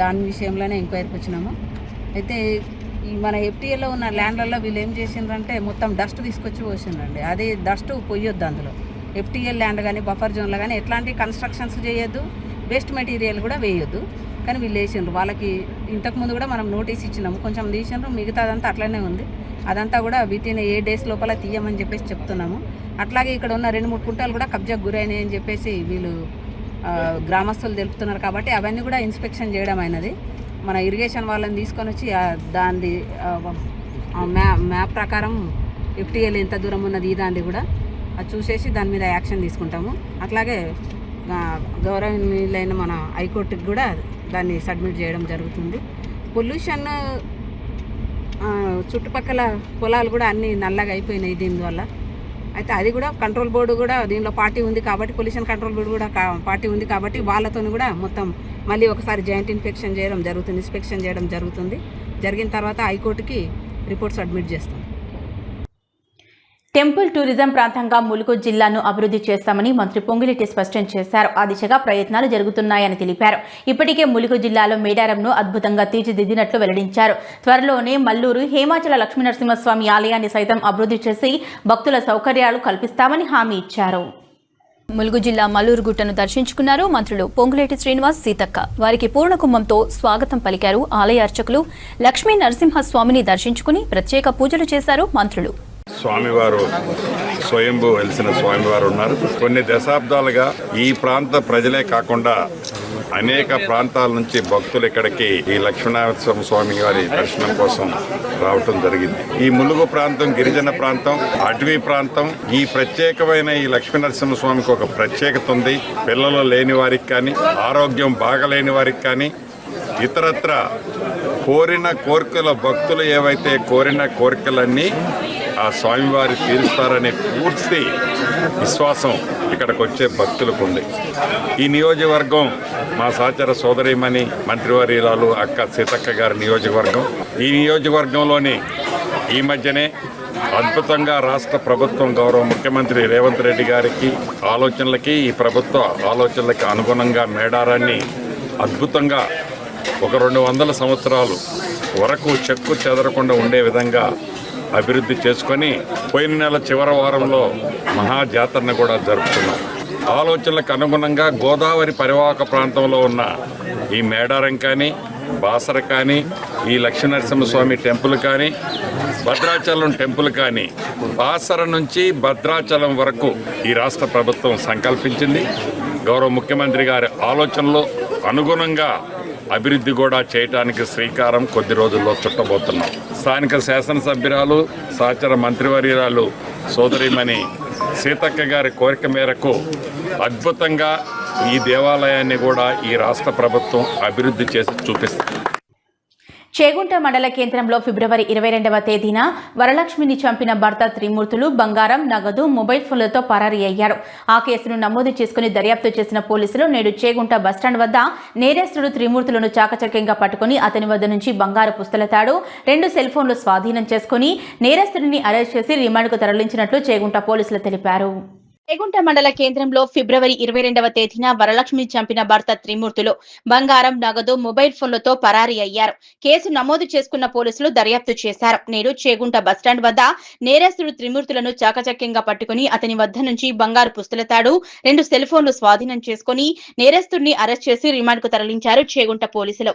దాని విషయంలోనే ఎంక్వైరీకి వచ్చినాము. అయితే ఈ మన ఎఫ్టీఏలో ఉన్న ల్యాండ్లలో వీళ్ళు ఏం చేసిండ్రంటే మొత్తం డస్ట్ తీసుకొచ్చి పోసిండ్రండి. అది డస్ట్ పొయ్యొద్దు అందులో. ఎఫ్టీఎల్ ల్యాండ్ కానీ బఫర్ జోన్లో కానీ ఎట్లాంటి కన్స్ట్రక్షన్స్ చేయొద్దు, వేస్ట్ మెటీరియల్ కూడా వేయొద్దు. కానీ వీళ్ళు వేసిండ్రు. వాళ్ళకి ఇంతకుముందు కూడా మనం నోటీస్ ఇచ్చినాము, కొంచెం తీసిండ్రు. మిగతాదంతా అట్లనే ఉంది. అదంతా కూడా వితిన్ 8 days లోపల తీయమని చెప్పేసి చెప్తున్నాము. అట్లాగే ఇక్కడ ఉన్న 2-3 కుంటాలు కూడా కబ్జాకు గురైనాయి అని చెప్పేసి వీళ్ళు గ్రామస్తులు తెలుపుతున్నారు. కాబట్టి అవన్నీ కూడా ఇన్స్పెక్షన్ చేయడం అయినది. మన ఇరిగేషన్ వాళ్ళని తీసుకొని వచ్చి దాని మ్యాప్ ప్రకారం ఎఫ్టీఎల్ ఎంత దూరం ఉన్నది దాన్ని కూడా అది చూసేసి దాని మీద యాక్షన్ తీసుకుంటాము. అట్లాగే గౌరవనీయులైన మన హైకోర్టుకి కూడా దాన్ని సబ్మిట్ చేయడం జరుగుతుంది. పొల్యూషన్ చుట్టుపక్కల పొలాలు కూడా అన్నీ నల్లగా అయిపోయినాయి దీనివల్ల. అయితే అది కూడా కంట్రోల్ బోర్డు కూడా దీనిలో పార్టీ ఉంది కాబట్టి, పొల్యూషన్ కంట్రోల్ బోర్డు కూడా పార్టీ ఉంది కాబట్టి వాళ్ళతో కూడా మొత్తం మళ్ళీ ఒకసారి జాయింట్ ఇన్స్పెక్షన్ చేయడం జరుగుతుంది. జరిగిన తర్వాత హైకోర్టుకి రిపోర్ట్ సబ్మిట్ చేస్తాం. టెంపుల్ టూరిజం ప్రాంతంగా ములుగు జిల్లాను అభివృద్ధి చేస్తామని మంత్రి పొంగులేటి స్పష్టం చేశారు. ఆ దిశగా ప్రయత్నాలు జరుగుతున్నాయని తెలిపారు. ఇప్పటికే ములుగు జిల్లాలో మేడారంను అద్భుతంగా తీర్చిదిద్దినట్లు వెల్లడించారు. త్వరలోనే మల్లూరు హేమాచల లక్ష్మీనరసింహస్వామి ఆలయాన్ని సైతం అభివృద్ధి చేసి భక్తుల సౌకర్యాలు కల్పిస్తామని హామీ ఇచ్చారు. ములుగు జిల్లా మల్లూరు గుట్టను దర్శించుకున్నారు మంత్రులు పొంగులేటి శ్రీనివాస్, సీతక్క. వారికి పూర్ణకుంభంతో స్వాగతం పలికారు ఆలయ అర్చకులు. లక్ష్మీ నరసింహస్వామిని దర్శించుకుని ప్రత్యేక పూజలు చేశారు మంత్రులు. స్వామివారు స్వయంభూ వెలిసిన స్వామివారు ఉన్నారు. కొన్ని దశాబ్దాలుగా ఈ ప్రాంత ప్రజలే కాకుండా అనేక ప్రాంతాల నుంచి భక్తులు ఇక్కడికి ఈ లక్ష్మీనరసింహ స్వామి వారి దర్శనం కోసం రావటం జరిగింది. ఈ ములుగు ప్రాంతం గిరిజన ప్రాంతం, అటవీ ప్రాంతం. ఈ ప్రత్యేకమైన ఈ లక్ష్మీనరసింహ స్వామికి ఒక ప్రత్యేకత ఉంది. పిల్లలు లేని వారికి కానీ, ఆరోగ్యం బాగలేని వారికి కానీ, ఇతరత్ర కోరిన కోరికల భక్తులు ఏవైతే కోరిన కోరికలన్నీ ఆ స్వామివారి తీరుస్తారనే పూర్తి విశ్వాసం ఇక్కడికి వచ్చే భక్తులకు ఉంది. ఈ నియోజకవర్గం మా సహచర సోదరీమణి మంత్రివర్యురాలు అక్క సీతక్క గారి నియోజకవర్గం. ఈ నియోజకవర్గంలోని ఈ మధ్యనే అద్భుతంగా రాష్ట్ర ప్రభుత్వం గౌరవ ముఖ్యమంత్రి రేవంత్ రెడ్డి గారికి ఆలోచనలకి, ఈ ప్రభుత్వ ఆలోచనలకి అనుగుణంగా మేడారాన్ని అద్భుతంగా ఒక 200 సంవత్సరాలు వరకు చెక్కు చెదరకుండా ఉండే విధంగా అభివృద్ధి చేసుకొని పోయిన నెల చివరి వారంలో మహాజాతరను కూడా జరుపుకున్నాం. ఆలోచనలకు అనుగుణంగా గోదావరి పరివాహక ప్రాంతంలో ఉన్న ఈ మేడారం కానీ, బాసర కానీ, ఈ లక్ష్మీనరసింహస్వామి టెంపుల్ కానీ, భద్రాచలం టెంపుల్ కానీ, బాసర నుంచి భద్రాచలం వరకు ఈ రాష్ట్ర ప్రభుత్వం సంకల్పించింది. గౌరవ ముఖ్యమంత్రి గారి ఆలోచనలో అనుగుణంగా అభివృద్ధి కూడా చేయడానికి శ్రీకారం కొద్ది రోజుల్లో చుట్టబోతున్నాం. స్థానిక శాసనసభ్యురాలు, సహచర మంత్రివర్యురాలు సోదరిమణి సీతక్క గారి కోరిక మేరకు అద్భుతంగా ఈ దేవాలయాన్ని కూడా ఈ రాష్ట్ర ప్రభుత్వం అభివృద్ధి చేసి చూపిస్తుంది. చేగుంట మండల కేంద్రంలో ఫిబ్రవరి 22వ తేదీన వరలక్ష్మిని చంపిన భర్త త్రిమూర్తులు బంగారం, నగదు, మొబైల్ ఫోన్లతో పరారీ అయ్యారు. ఆ కేసును నమోదు చేసుకుని దర్యాప్తు చేసిన పోలీసులు నేడు చేగుంట బస్టాండ్ వద్ద నేరస్తుడు త్రిమూర్తులను చాకచక్యంగా పట్టుకుని అతని వద్ద నుంచి బంగారు పుస్తలతాడు, 2 సెల్ ఫోన్లు స్వాధీనం చేసుకుని నేరస్తుడిని అరెస్ట్ చేసి రిమాండ్కు తరలించినట్లు చేగుంట పోలీసులు తెలిపారు. చేగుంట మండల కేంద్రంలో ఫిబ్రవరి 22వ తేదీన వరలక్ష్మిని చంపిన భర్త త్రిమూర్తులు బంగారం, నగదు, మొబైల్ ఫోన్లతో పరారీ అయ్యారు. కేసు నమోదు చేసుకున్న పోలీసులు దర్యాప్తు చేశారు. నేడు చేగుంట బస్టాండ్ వద్ద నేరస్తుడు త్రిమూర్తులను చాకచక్యంగా పట్టుకుని అతని వద్ద నుంచి బంగారు పుస్తలతాడు, 2 సెల్ ఫోన్లు స్వాధీనం చేసుకుని నేరస్తుడిని అరెస్ట్ చేసి రిమాండ్కు తరలించారు చేగుంట పోలీసులు.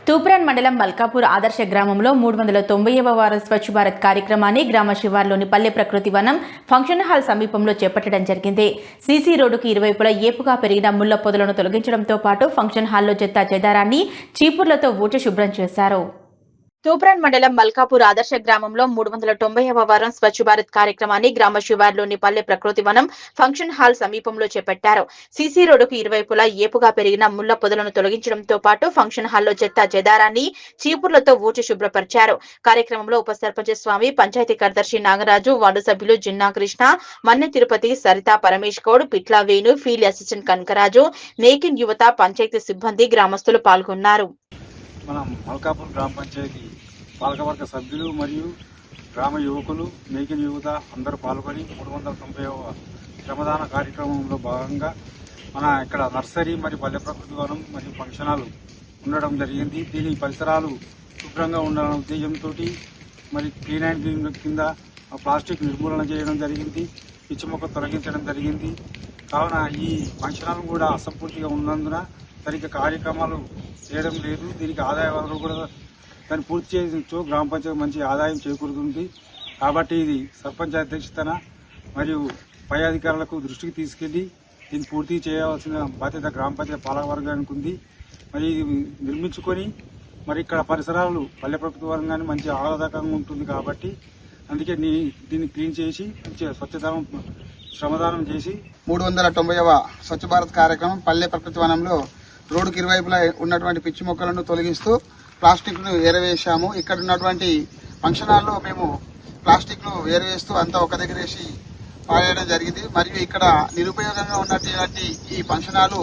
తూప్రాన్ మండలం మల్కాపూర్ ఆదర్శ గ్రామంలో 390వ వారం స్వచ్ఛ భారత్ కార్యక్రమాన్ని గ్రామ శివార్లోని పల్లె ప్రకృతి వనం ఫంక్షన్ హాల్ సమీపంలో చేపట్టడం జరిగింది. సీసీ రోడ్డుకు ఇరువైపులా ఏపుగా పెరిగిన ముళ్ల పొదలను తొలగించడంతో పాటు ఫంక్షన్ హాల్లో చెత్తా చెదారాన్ని చీపుర్లతో ఊడ్చి శుభ్రం చేశారు. తూప్రాన్ మండలం మల్కాపూర్ ఆదర్శ గ్రామంలో 390వ వారం స్వచ్ఛ భారత్ కార్యక్రమాన్ని గ్రామ శివార్లోని పల్లె ప్రకృతి వనం ఫంక్షన్ హాల్ సమీపంలో చేపట్టారు. సీసీ రోడ్డుకు ఇరువైపులా ఏపుగా పెరిగిన ముళ్ల పొదలను తొలగించడంతో పాటు ఫంక్షన్ హాల్లో చెత్త చెదారాన్ని చీపుర్లతో ఊడ్చి శుభ్రపరిచారు. కార్యక్రమంలో ఉప సర్పంచ్ స్వామి, పంచాయతీ కార్యదర్శి నాగరాజు, వార్డు సభ్యులు జిన్నా కృష్ణ, మన్నె తిరుపతి, సరిత పరమేష్ గౌడ్, పిట్లా వేణు, ఫీల్డ్ అసిస్టెంట్ కనకరాజు, మేకిన్ యువత, పంచాయతీ సిబ్బంది, గ్రామస్తులు పాల్గొన్నారు. మనం మల్కాపూర్ గ్రామ పంచాయతీ పాలకవర్గ సభ్యులు మరియు గ్రామ యువకులు, మేకిన్ యువత అందరూ పాల్గొని 390వ శ్రమదాన కార్యక్రమంలో భాగంగా మన ఇక్కడ నర్సరీ మరియు పల్లె ప్రకృతి వనం మరియు ఫంక్షనాలు ఉండడం జరిగింది. దీని పరిసరాలు శుభ్రంగా ఉండాలనే ఉద్దేశంతో మరి క్లీన్ అండ్ గ్రీన్ కింద ప్లాస్టిక్ నిర్మూలన చేయడం జరిగింది, పిచ్చి మొక్క తొలగించడం జరిగింది. కావున ఈ ఫంక్షనాలు కూడా అసంపూర్తిగా ఉన్నందున సరిగ్గా కార్యక్రమాలు చేయడం లేదు. దీనికి ఆదాయ వనరులు కూడా దాన్ని పూర్తి చేయవచ్చు. గ్రామ పంచాయతీ మంచి ఆదాయం చేకూరుతుంది. కాబట్టి ఇది సర్పంచ్ అధ్యక్షతన మరియు పై అధికారులకు దృష్టికి తీసుకెళ్లి దీన్ని పూర్తి చేయవలసిన బాధ్యత గ్రామ పంచాయతీ పాలకవర్గానికి ఉంది. మరి ఇది నిర్మించుకొని మరి ఇక్కడ పరిసరాలు పల్లె ప్రకృతి వరంగానే మంచి ఆహ్లాదకరంగా ఉంటుంది. కాబట్టి అందుకే దీన్ని క్లీన్ చేసి స్వచ్ఛదానం శ్రమదానం చేసి 390వ స్వచ్ఛ భారత్ కార్యక్రమం పల్లె ప్రకృతి వనంలో రోడ్డుకి ఇరువైపులా ఉన్నటువంటి పిచ్చి మొక్కలను తొలగిస్తూ ప్లాస్టిక్ ను ఏరవేశాము. ఇక్కడ ఉన్నటువంటి ఫంక్షన్ హాల్లో మేము ప్లాస్టిక్ ను ఏరవేస్తూ అంతా ఒక దగ్గర వేసి పారేయడం జరిగింది. మరియు ఇక్కడ నిరుపయోగంగా ఉన్నటువంటి ఈ ఫంక్షన్ హాలు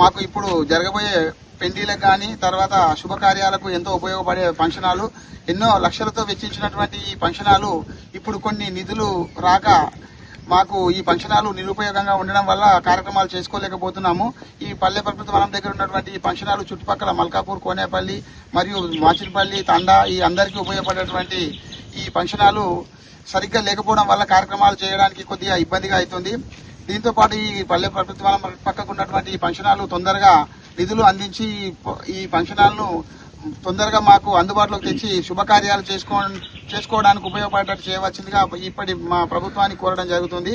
మాకు ఇప్పుడు జరగబోయే పెండిలకు కానీ తర్వాత శుభకార్యాలకు ఎంతో ఉపయోగపడే ఫంక్షన్ హాలు. ఎన్నో లక్షలతో వెచ్చించినటువంటి ఈ ఫంక్షన్ హాలు ఇప్పుడు కొన్ని నిధులు రాక మాకు ఈ ఫంక్షన్ హాలు నిరుపయోగంగా ఉండడం వల్ల కార్యక్రమాలు చేసుకోలేకపోతున్నాము. ఈ పల్లె ప్రకృతి వనం దగ్గర ఉన్నటువంటి ఈ ఫంక్షన్ హాలు చుట్టుపక్కల మల్కాపూర్, కోనేపల్లి మరియు మాచినపల్లి, తండా ఈ అందరికీ ఉపయోగపడేటువంటి ఈ ఫంక్షన్ హాలు సరిగ్గా లేకపోవడం వల్ల కార్యక్రమాలు చేయడానికి కొద్దిగా ఇబ్బందిగా అవుతుంది. దీంతో పాటు ఈ పల్లె ప్రకృతి వనం పక్కకు ఉన్నటువంటి ఈ ఫంక్షన్ హాలు తొందరగా నిధులు అందించి ఈ ఫంక్షన్ హాల్ను తొందరగా మాకు అందుబాటులోకి తెచ్చి శుభకార్యాలు చేసుకోవడానికి ఉపయోగపడేటట్టు చేయవలసిందిగా ఇప్పటి మా ప్రభుత్వాన్ని కోరడం జరుగుతుంది.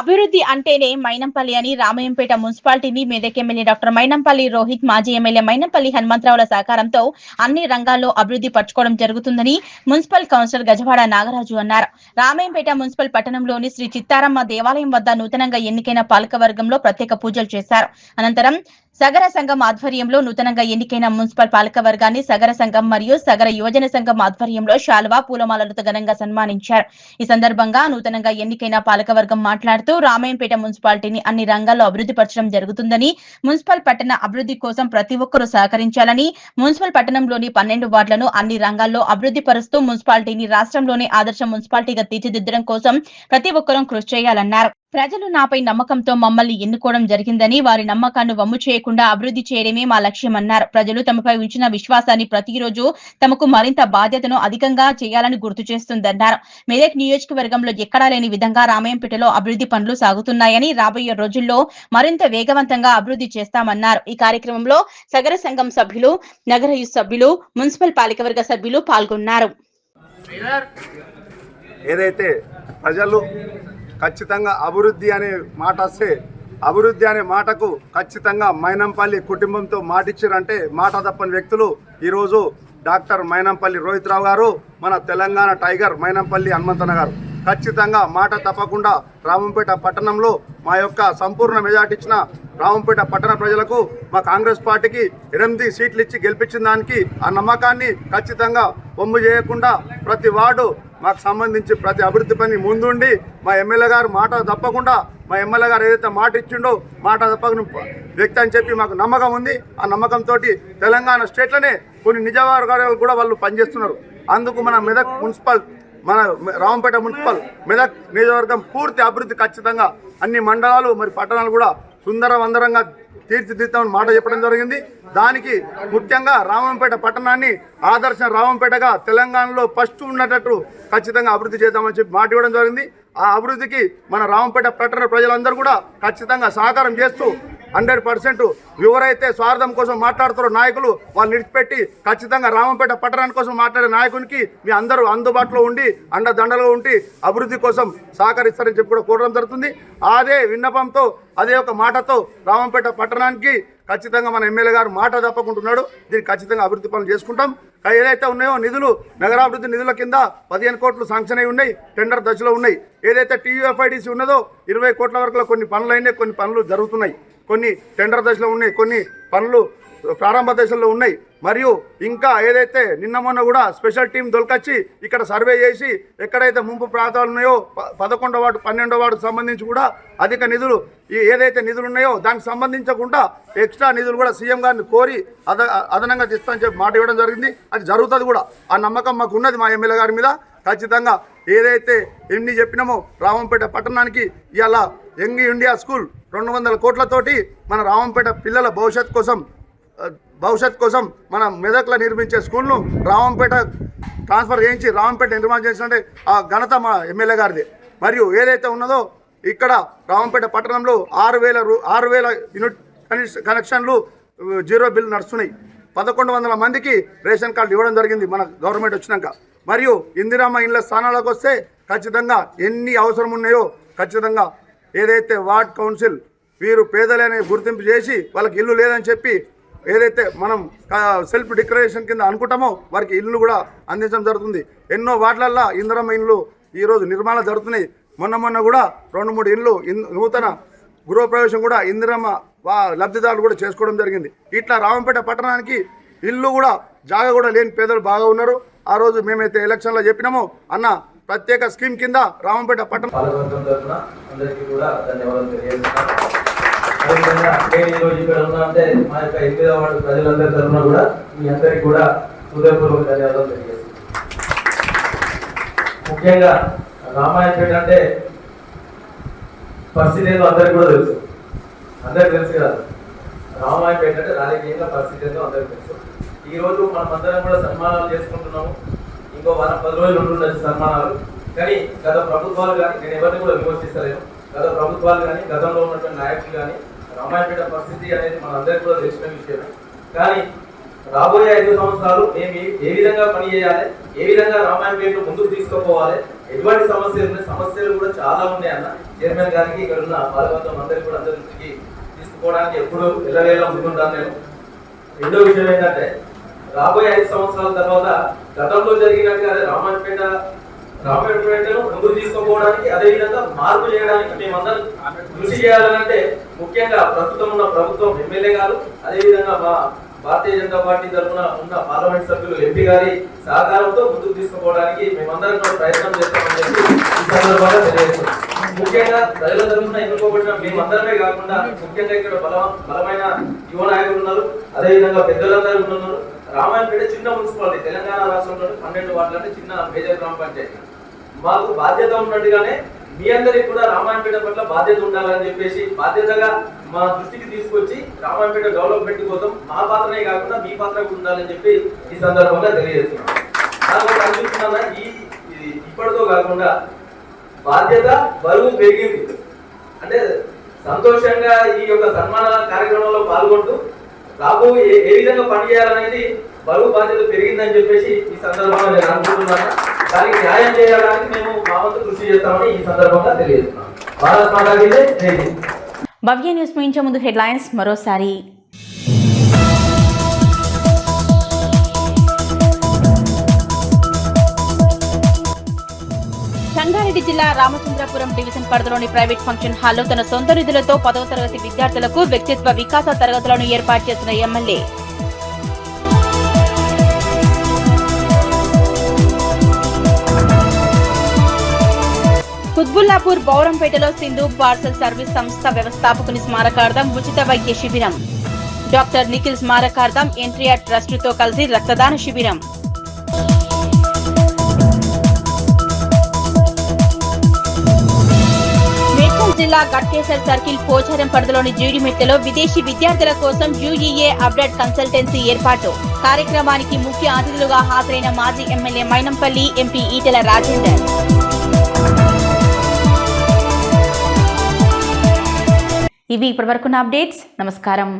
అభివృద్ధి అంటేనే మైనంపల్లి అని రామయ్యంపేట మున్సిపాలిటీని మెదక్ ఎమ్మెల్యే డాక్టర్ మైనంపల్లి రోహిత్, మాజీ ఎమ్మెల్యే మైనంపల్లి హనుమంతరావుల సహకారంతో అన్ని రంగాల్లో అభివృద్ధి పరచుకోవడం జరుగుతుందని మున్సిపల్ కౌన్సిలర్ గజవాడ నాగరాజు అన్నారు. రామయ్యంపేట మున్సిపల్ పట్టణంలోని శ్రీ చిత్తారమ్మ దేవాలయం వద్ద నూతనంగా ఎన్నికైన పాలకవర్గంలో ప్రత్యేక పూజలు చేశారు. అనంతరం సగర సంఘం ఆధ్వర్యంలో నూతనంగా ఎన్నికైన మున్సిపల్ పాలకవర్గాన్ని సగర సంఘం మరియు సగర యువజన సంఘం ఆధ్వర్యంలో శాలువా, పూలమాలలతో ఘనంగా సన్మానించారు. ఈ సందర్భంగా నూతనంగా ఎన్నికైన పాలకవర్గం మాట్లాడుతూ రామయ్యంపేట మున్సిపాలిటీని అన్ని రంగాల్లో అభివృద్ధి పరచడం జరుగుతుందని, మున్సిపల్ పట్టణ అభివృద్ధి కోసం ప్రతి ఒక్కరూ సహకరించాలని, మున్సిపల్ పట్టణంలోని 12 వార్డులను అన్ని రంగాల్లో అభివృద్ధి పరుస్తూ మున్సిపాలిటీని రాష్ట్రంలోనే ఆదర్శ మున్సిపాలిటీగా తీర్చిదిద్దడం కోసం ప్రతి ఒక్కరూ కృషి చేయాలన్నారు. ప్రజలు నాపై నమ్మకంతో మమ్మల్ని ఎన్నుకోవడం జరిగిందని, వారి నమ్మకాన్ని వమ్ము చేయకుండా అభివృద్ధి చేయడమే మా లక్ష్యమన్నారు. ప్రజలు తమపై ఉంచిన విశ్వాసాన్ని ప్రతిరోజు తమకు మరింత బాధ్యతను అధికంగా చేయాలని గుర్తు చేస్తుందన్నారు. మెదక్ నియోజకవర్గంలో ఎక్కడా లేని విధంగా రామయ్యంపేటలో అభివృద్ధి పనులు సాగుతున్నాయని, రాబోయే రోజుల్లో మరింత వేగవంతంగా అభివృద్ధి చేస్తామన్నారు. ఈ కార్యక్రమంలో సగర సంఘం సభ్యులు, నగర యూత్ సభ్యులు, మున్సిపల్ పాలకవర్గ సభ్యులు పాల్గొన్నారు. ఏదైతే ప్రజలు ఖచ్చితంగా అభివృద్ధి అనే మాట వస్తే అభివృద్ధి అనే మాటకు ఖచ్చితంగా మైనంపల్లి కుటుంబంతో మాటిచ్చారంటే మాట తప్పని వ్యక్తులు ఈరోజు డాక్టర్ మైనంపల్లి రోహిత్ రావు గారు, మన తెలంగాణ టైగర్ మైనంపల్లి హనుమంతన్న గారు. ఖచ్చితంగా మాట తప్పకుండా రామంపేట పట్టణంలో మా యొక్క సంపూర్ణ మెజార్టీ ఇచ్చిన రామంపేట పట్టణ ప్రజలకు మా కాంగ్రెస్ పార్టీకి 8 సీట్లు ఇచ్చి గెలిపించిన దానికి ఆ నమ్మకాన్ని ఖచ్చితంగా వమ్ము చేయకుండా ప్రతి వార్డు మాకు సంబంధించి ప్రతి అభివృద్ధి పని ముందుండి మా ఎమ్మెల్యే గారు మాట తప్పకుండా మా ఎమ్మెల్యే గారు ఏదైతే మాట ఇచ్చిండో మాట తప్పని వ్యక్తి అని చెప్పి మాకు నమ్మకం ఉంది. ఆ నమ్మకంతో తెలంగాణ స్టేట్లోనే కొన్ని నిజవర్గాలు కూడా వాళ్ళు పనిచేస్తున్నారు. అందుకు మన మెదక్ మున్సిపల్, మన రామంపేట మున్సిపల్ మెదక్ నియోజకవర్గం పూర్తి అభివృద్ధి ఖచ్చితంగా అన్ని మండలాలు మరి పట్టణాలు కూడా సుందరవందరంగా తీర్చిదిద్దామని మాట చెప్పడం జరిగింది. దానికి ముఖ్యంగా రామంపేట పట్టణాన్ని ఆదర్శ రామంపేటగా తెలంగాణలో ఫస్ట్ ఉన్నట్టు ఖచ్చితంగా అభివృద్ధి చేద్దామని చెప్పి మాట ఇవ్వడం జరిగింది. ఆ అభివృద్ధికి మన రామంపేట పట్టణ ప్రజలందరూ కూడా ఖచ్చితంగా సహకారం చేస్తూ 100% ఎవరైతే స్వార్థం కోసం మాట్లాడుతారో నాయకులు వాళ్ళు విడిచిపెట్టి ఖచ్చితంగా రామంపేట పట్టణాని కోసం మాట్లాడే నాయకునికి మీ అందరూ అందుబాటులో ఉండి అండదండలో ఉండి అభివృద్ధి కోసం సహకరిస్తారని చెప్పి కూడా కోరడం జరుగుతుంది. అదే విన్నపంతో, అదే ఒక మాటతో రామంపేట పట్టణానికి ఖచ్చితంగా మన ఎమ్మెల్యే గారు మాట తప్పకుంటున్నాడు. దీనికి ఖచ్చితంగా అభివృద్ధి పనులు చేసుకుంటాం. ఏదైతే ఉన్నాయో నిధులు, నగరాభివృద్ధి నిధుల కింద 15 కోట్లు శాంక్షన్ అయి ఉన్నాయి, టెండర్ దశలో ఉన్నాయి. ఏదైతే TUFIDC ఉన్నదో 20 కోట్ల వరకు కొన్ని పనులు అయినాయి, కొన్ని పనులు జరుగుతున్నాయి, కొన్ని టెండర్ దశలో ఉన్నాయి, కొన్ని పనులు ప్రారంభ దశల్లో ఉన్నాయి. మరియు ఇంకా ఏదైతే నిన్న మొన్న కూడా స్పెషల్ టీం దొరకొచ్చి ఇక్కడ సర్వే చేసి ఎక్కడైతే ముంపు ప్రాంతాలు ఉన్నాయో 11వ వార్డు 12వ వార్డుకు సంబంధించి కూడా అధిక నిధులు ఏదైతే నిధులు ఉన్నాయో దానికి సంబంధించకుండా ఎక్స్ట్రా నిధులు కూడా సీఎం గారిని కోరి అదనంగా తెస్తానని చెప్పి మాట ఇవ్వడం జరిగింది. అది జరుగుతుంది కూడా. ఆ నమ్మకం మాకు ఉన్నది మా ఎమ్మెల్యే గారి మీద. ఖచ్చితంగా ఏదైతే ఎన్ని చెప్పినామో రామంపేట పట్టణానికి ఇవాళ యంగ్ ఇండియా స్కూల్ 200 కోట్లతోటి మన రామంపేట పిల్లల భవిష్యత్ కోసం మన మెదక్లో నిర్మించే స్కూల్ను రామంపేట ట్రాన్స్ఫర్ చేయించి రామంపేట నిర్మాణం చేసినట్టే ఆ ఘనత మా ఎమ్మెల్యే గారిది. మరియు ఏదైతే ఉన్నదో ఇక్కడ రామంపేట పట్టణంలో 6,000 యూనిట్ కనెక్షన్లు 0 బిల్ నడుస్తున్నాయి. 1100 మందికి రేషన్ కార్డు ఇవ్వడం జరిగింది మన గవర్నమెంట్ వచ్చినాక. మరియు ఇందిరమ్మ ఇళ్ళ స్థానాలకు వస్తే ఖచ్చితంగా ఎన్ని అవసరం ఉన్నాయో ఖచ్చితంగా ఏదైతే వార్డ్ కౌన్సిల్ వీరు పేదలనే గుర్తింపు చేసి వాళ్ళకి ఇల్లు లేదని చెప్పి ఏదైతే మనం సెల్ఫ్ డిక్లరేషన్ కింద అనుకుంటామో వారికి ఇల్లు కూడా అందించడం జరుగుతుంది. ఎన్నో వార్డులల్లో ఇందిరమ్మ ఇల్లు ఈరోజు నిర్మాణాలు జరుగుతున్నాయి. మొన్న కూడా 2-3 ఇళ్ళు నూతన గృహప్రవేశం కూడా ఇందిరమ్మ లబ్ధిదారులు కూడా చేసుకోవడం జరిగింది. ఇట్లా రామంపేట పట్టణానికి ఇల్లు కూడా జాగా కూడా లేని పేదలు బాగా ఉన్నారు. ఆ రోజు మేమైతే ఎలక్షన్లో చెప్పినామో అన్న ప్రత్యేక స్కీమ్ కింద రామంపేట పట్టణం అందరికీ కూడా ధన్యవాదాలు తెలియజేస్తున్నాను. అదేవిధంగా నేను ఈరోజు ఇక్కడ ఉన్నా అంటే మా యొక్క 8వ వార్డు ప్రజలందరి తరఫున కూడా మీ అందరికీ కూడా హృదయపూర్వక ధన్యవాదాలు తెలియజేస్తున్నాను. ముఖ్యంగా రామాయణపేట అంటే పరిస్థితి ఏందో అందరికీ కూడా తెలుసు. అందరికి తెలుసు కదా, రామాయణపేట అంటే రాజకీయంగా పరిస్థితి ఏందో అందరికీ తెలుసు. ఈరోజు మనం అందరం కూడా సన్మానాలు చేసుకుంటున్నాము. ఇంకో 10 రోజులు ఉంటుండొచ్చు సన్మానాలు. కానీ గత ప్రభుత్వాలు కానీ, నేను ఎవరిని కూడా విమర్శిస్తలేను, గత ప్రభుత్వాలు కానీ గతంలో ఉన్నటువంటి నాయకులు కానీ రామాయణపేట పరిస్థితి అనేది మనందరికీ కూడా తెలిసిన విషయమే. కానీ రాబోయే 5 సంవత్సరాలు మేము ఏ విధంగా పని చేయాలి, ఏ విధంగా రామాయణపేటను ముందుకు తీసుకుపోవాలి, ఎటువంటి సమస్యలు ఉన్నాయి, సమస్యలు కూడా చాలా ఉన్నాయి అన్న చైర్మన్ గారికి ఇక్కడ ఉన్న పాల్గొంటాం అందరికీ కూడా అందరి దృష్టికి తీసుకుపోవడానికి ఎప్పుడు వెళ్ళవేలా ముందుంటాను నేను. రెండో విషయం ఏంటంటే రాబోయే 5 సంవత్సరాల తర్వాత గతంలో జరిగినట్టుగా రామాయణపేటను ముందుకు తీసుకుపోవడానికి, అదేవిధంగా మార్పు చేయడానికి మేమందరం కృషి చేయాలంటే ముఖ్యంగా ప్రస్తుతం ఉన్న ప్రభుత్వం, ఎమ్మెల్యే గారు, అదేవిధంగా మా భారతీయ జనతా పార్టీ తరఫున ఉన్న పార్లమెంట్ సభ్యులు ఎంపీ గారి సహకారంతో ముందుకు తీసుకుపోవడానికి మేమందరం కూడా ప్రయత్నం చేస్తామని చెప్పి ఈ సందర్భంగా తెలియజేస్తున్నాం. ముఖ్యంగా ప్రజల తరఫున ఎన్నుకోబడిన మేమందరమే కాకుండా ముఖ్యంగా ఇక్కడ బలమైన యువ నాయకులు ఉన్నారు, అదేవిధంగా పెద్దలందరూ ఉన్నారు. రామాయణపేట చిన్న మున్సిపాలిటీ, తెలంగాణ రాష్ట్రంలోని 12 వార్డులు అంటే చిన్న మేజర్ గ్రామ పంచాయతీ. మాకు బాధ్యత ఉన్నట్టుగానే మీ అందరికి కూడా రామాయణపేట పట్ల బాధ్యత ఉండాలని చెప్పేసి బాధ్యతగా మా దృష్టికి తీసుకొచ్చి రామాయణపేట డెవలప్మెంట్ కోసం మా పాత్రనే కాకుండా మీ పాత్ర కూడా ఉండాలని చెప్పి ఈ సందర్భంగా తెలియజేస్తున్నాం. నాకు అనిపిస్తున్నా ఇప్పటితో కాకుండా బాధ్యత బరువు పెరిగింది. అంటే సంతోషంగా ఈ యొక్క సన్మాన కార్యక్రమంలో పాల్గొంటూ రాబోయే ఏ విధంగా పనిచేయాలనేది బరువు బాధ్యత పెరిగిందని చెప్పేసి ఈ సందర్భంగా నేను అనుకుంటున్నాను. దానికి న్యాయం చేయడానికి మేము మా వంతు కృషి చేస్తామని ఈ సందర్భంగా తెలియజేస్తున్నాం. భారత్ మాతా కీ జై. భవ్య న్యూస్ ముగించే ముందు హెడ్లైన్స్ మరోసారి. సంగారెడ్డి జిల్లా రామచంద్రపురం డివిజన్ పరిధిలోని ప్రైవేట్ ఫంక్షన్ హాల్లో తన సొంత నిధులతో 10వ తరగతి విద్యార్థులకు వ్యక్తిత్వ వికాస తరగతులను ఏర్పాటు చేసిన ఎమ్మెల్యే. కుత్బుల్లాపూర్ బౌరంపేటలో సింధు పార్సల్ సర్వీస్ సంస్థ వ్యవస్థాపకుని స్మారకార్థం ఉచిత వైద్య శిబిరం. డాక్టర్ నిఖిల్ స్మారకార్థం ఎన్టీఆర్ ట్రస్టుతో కలిసి రక్తదాన శిబిరం. మేడ్చల్ జిల్లా గట్కేసర్ సర్కిల్ పోచారం పరిధిలోని జీడిమెట్లలో విదేశీ విద్యార్థుల కోసం యుఈఏ అప్డేట్ కన్సల్టెన్సీ ఏర్పాటు. కార్యక్రమానికి ముఖ్య అతిథులుగా హాజరైన మాజీ ఎమ్మెల్యే మైనంపల్లి, ఎంపీ ఈటెల రాజేందర్. ఇవి ఇప్పటివరకున్న అప్డేట్స్. నమస్కారం.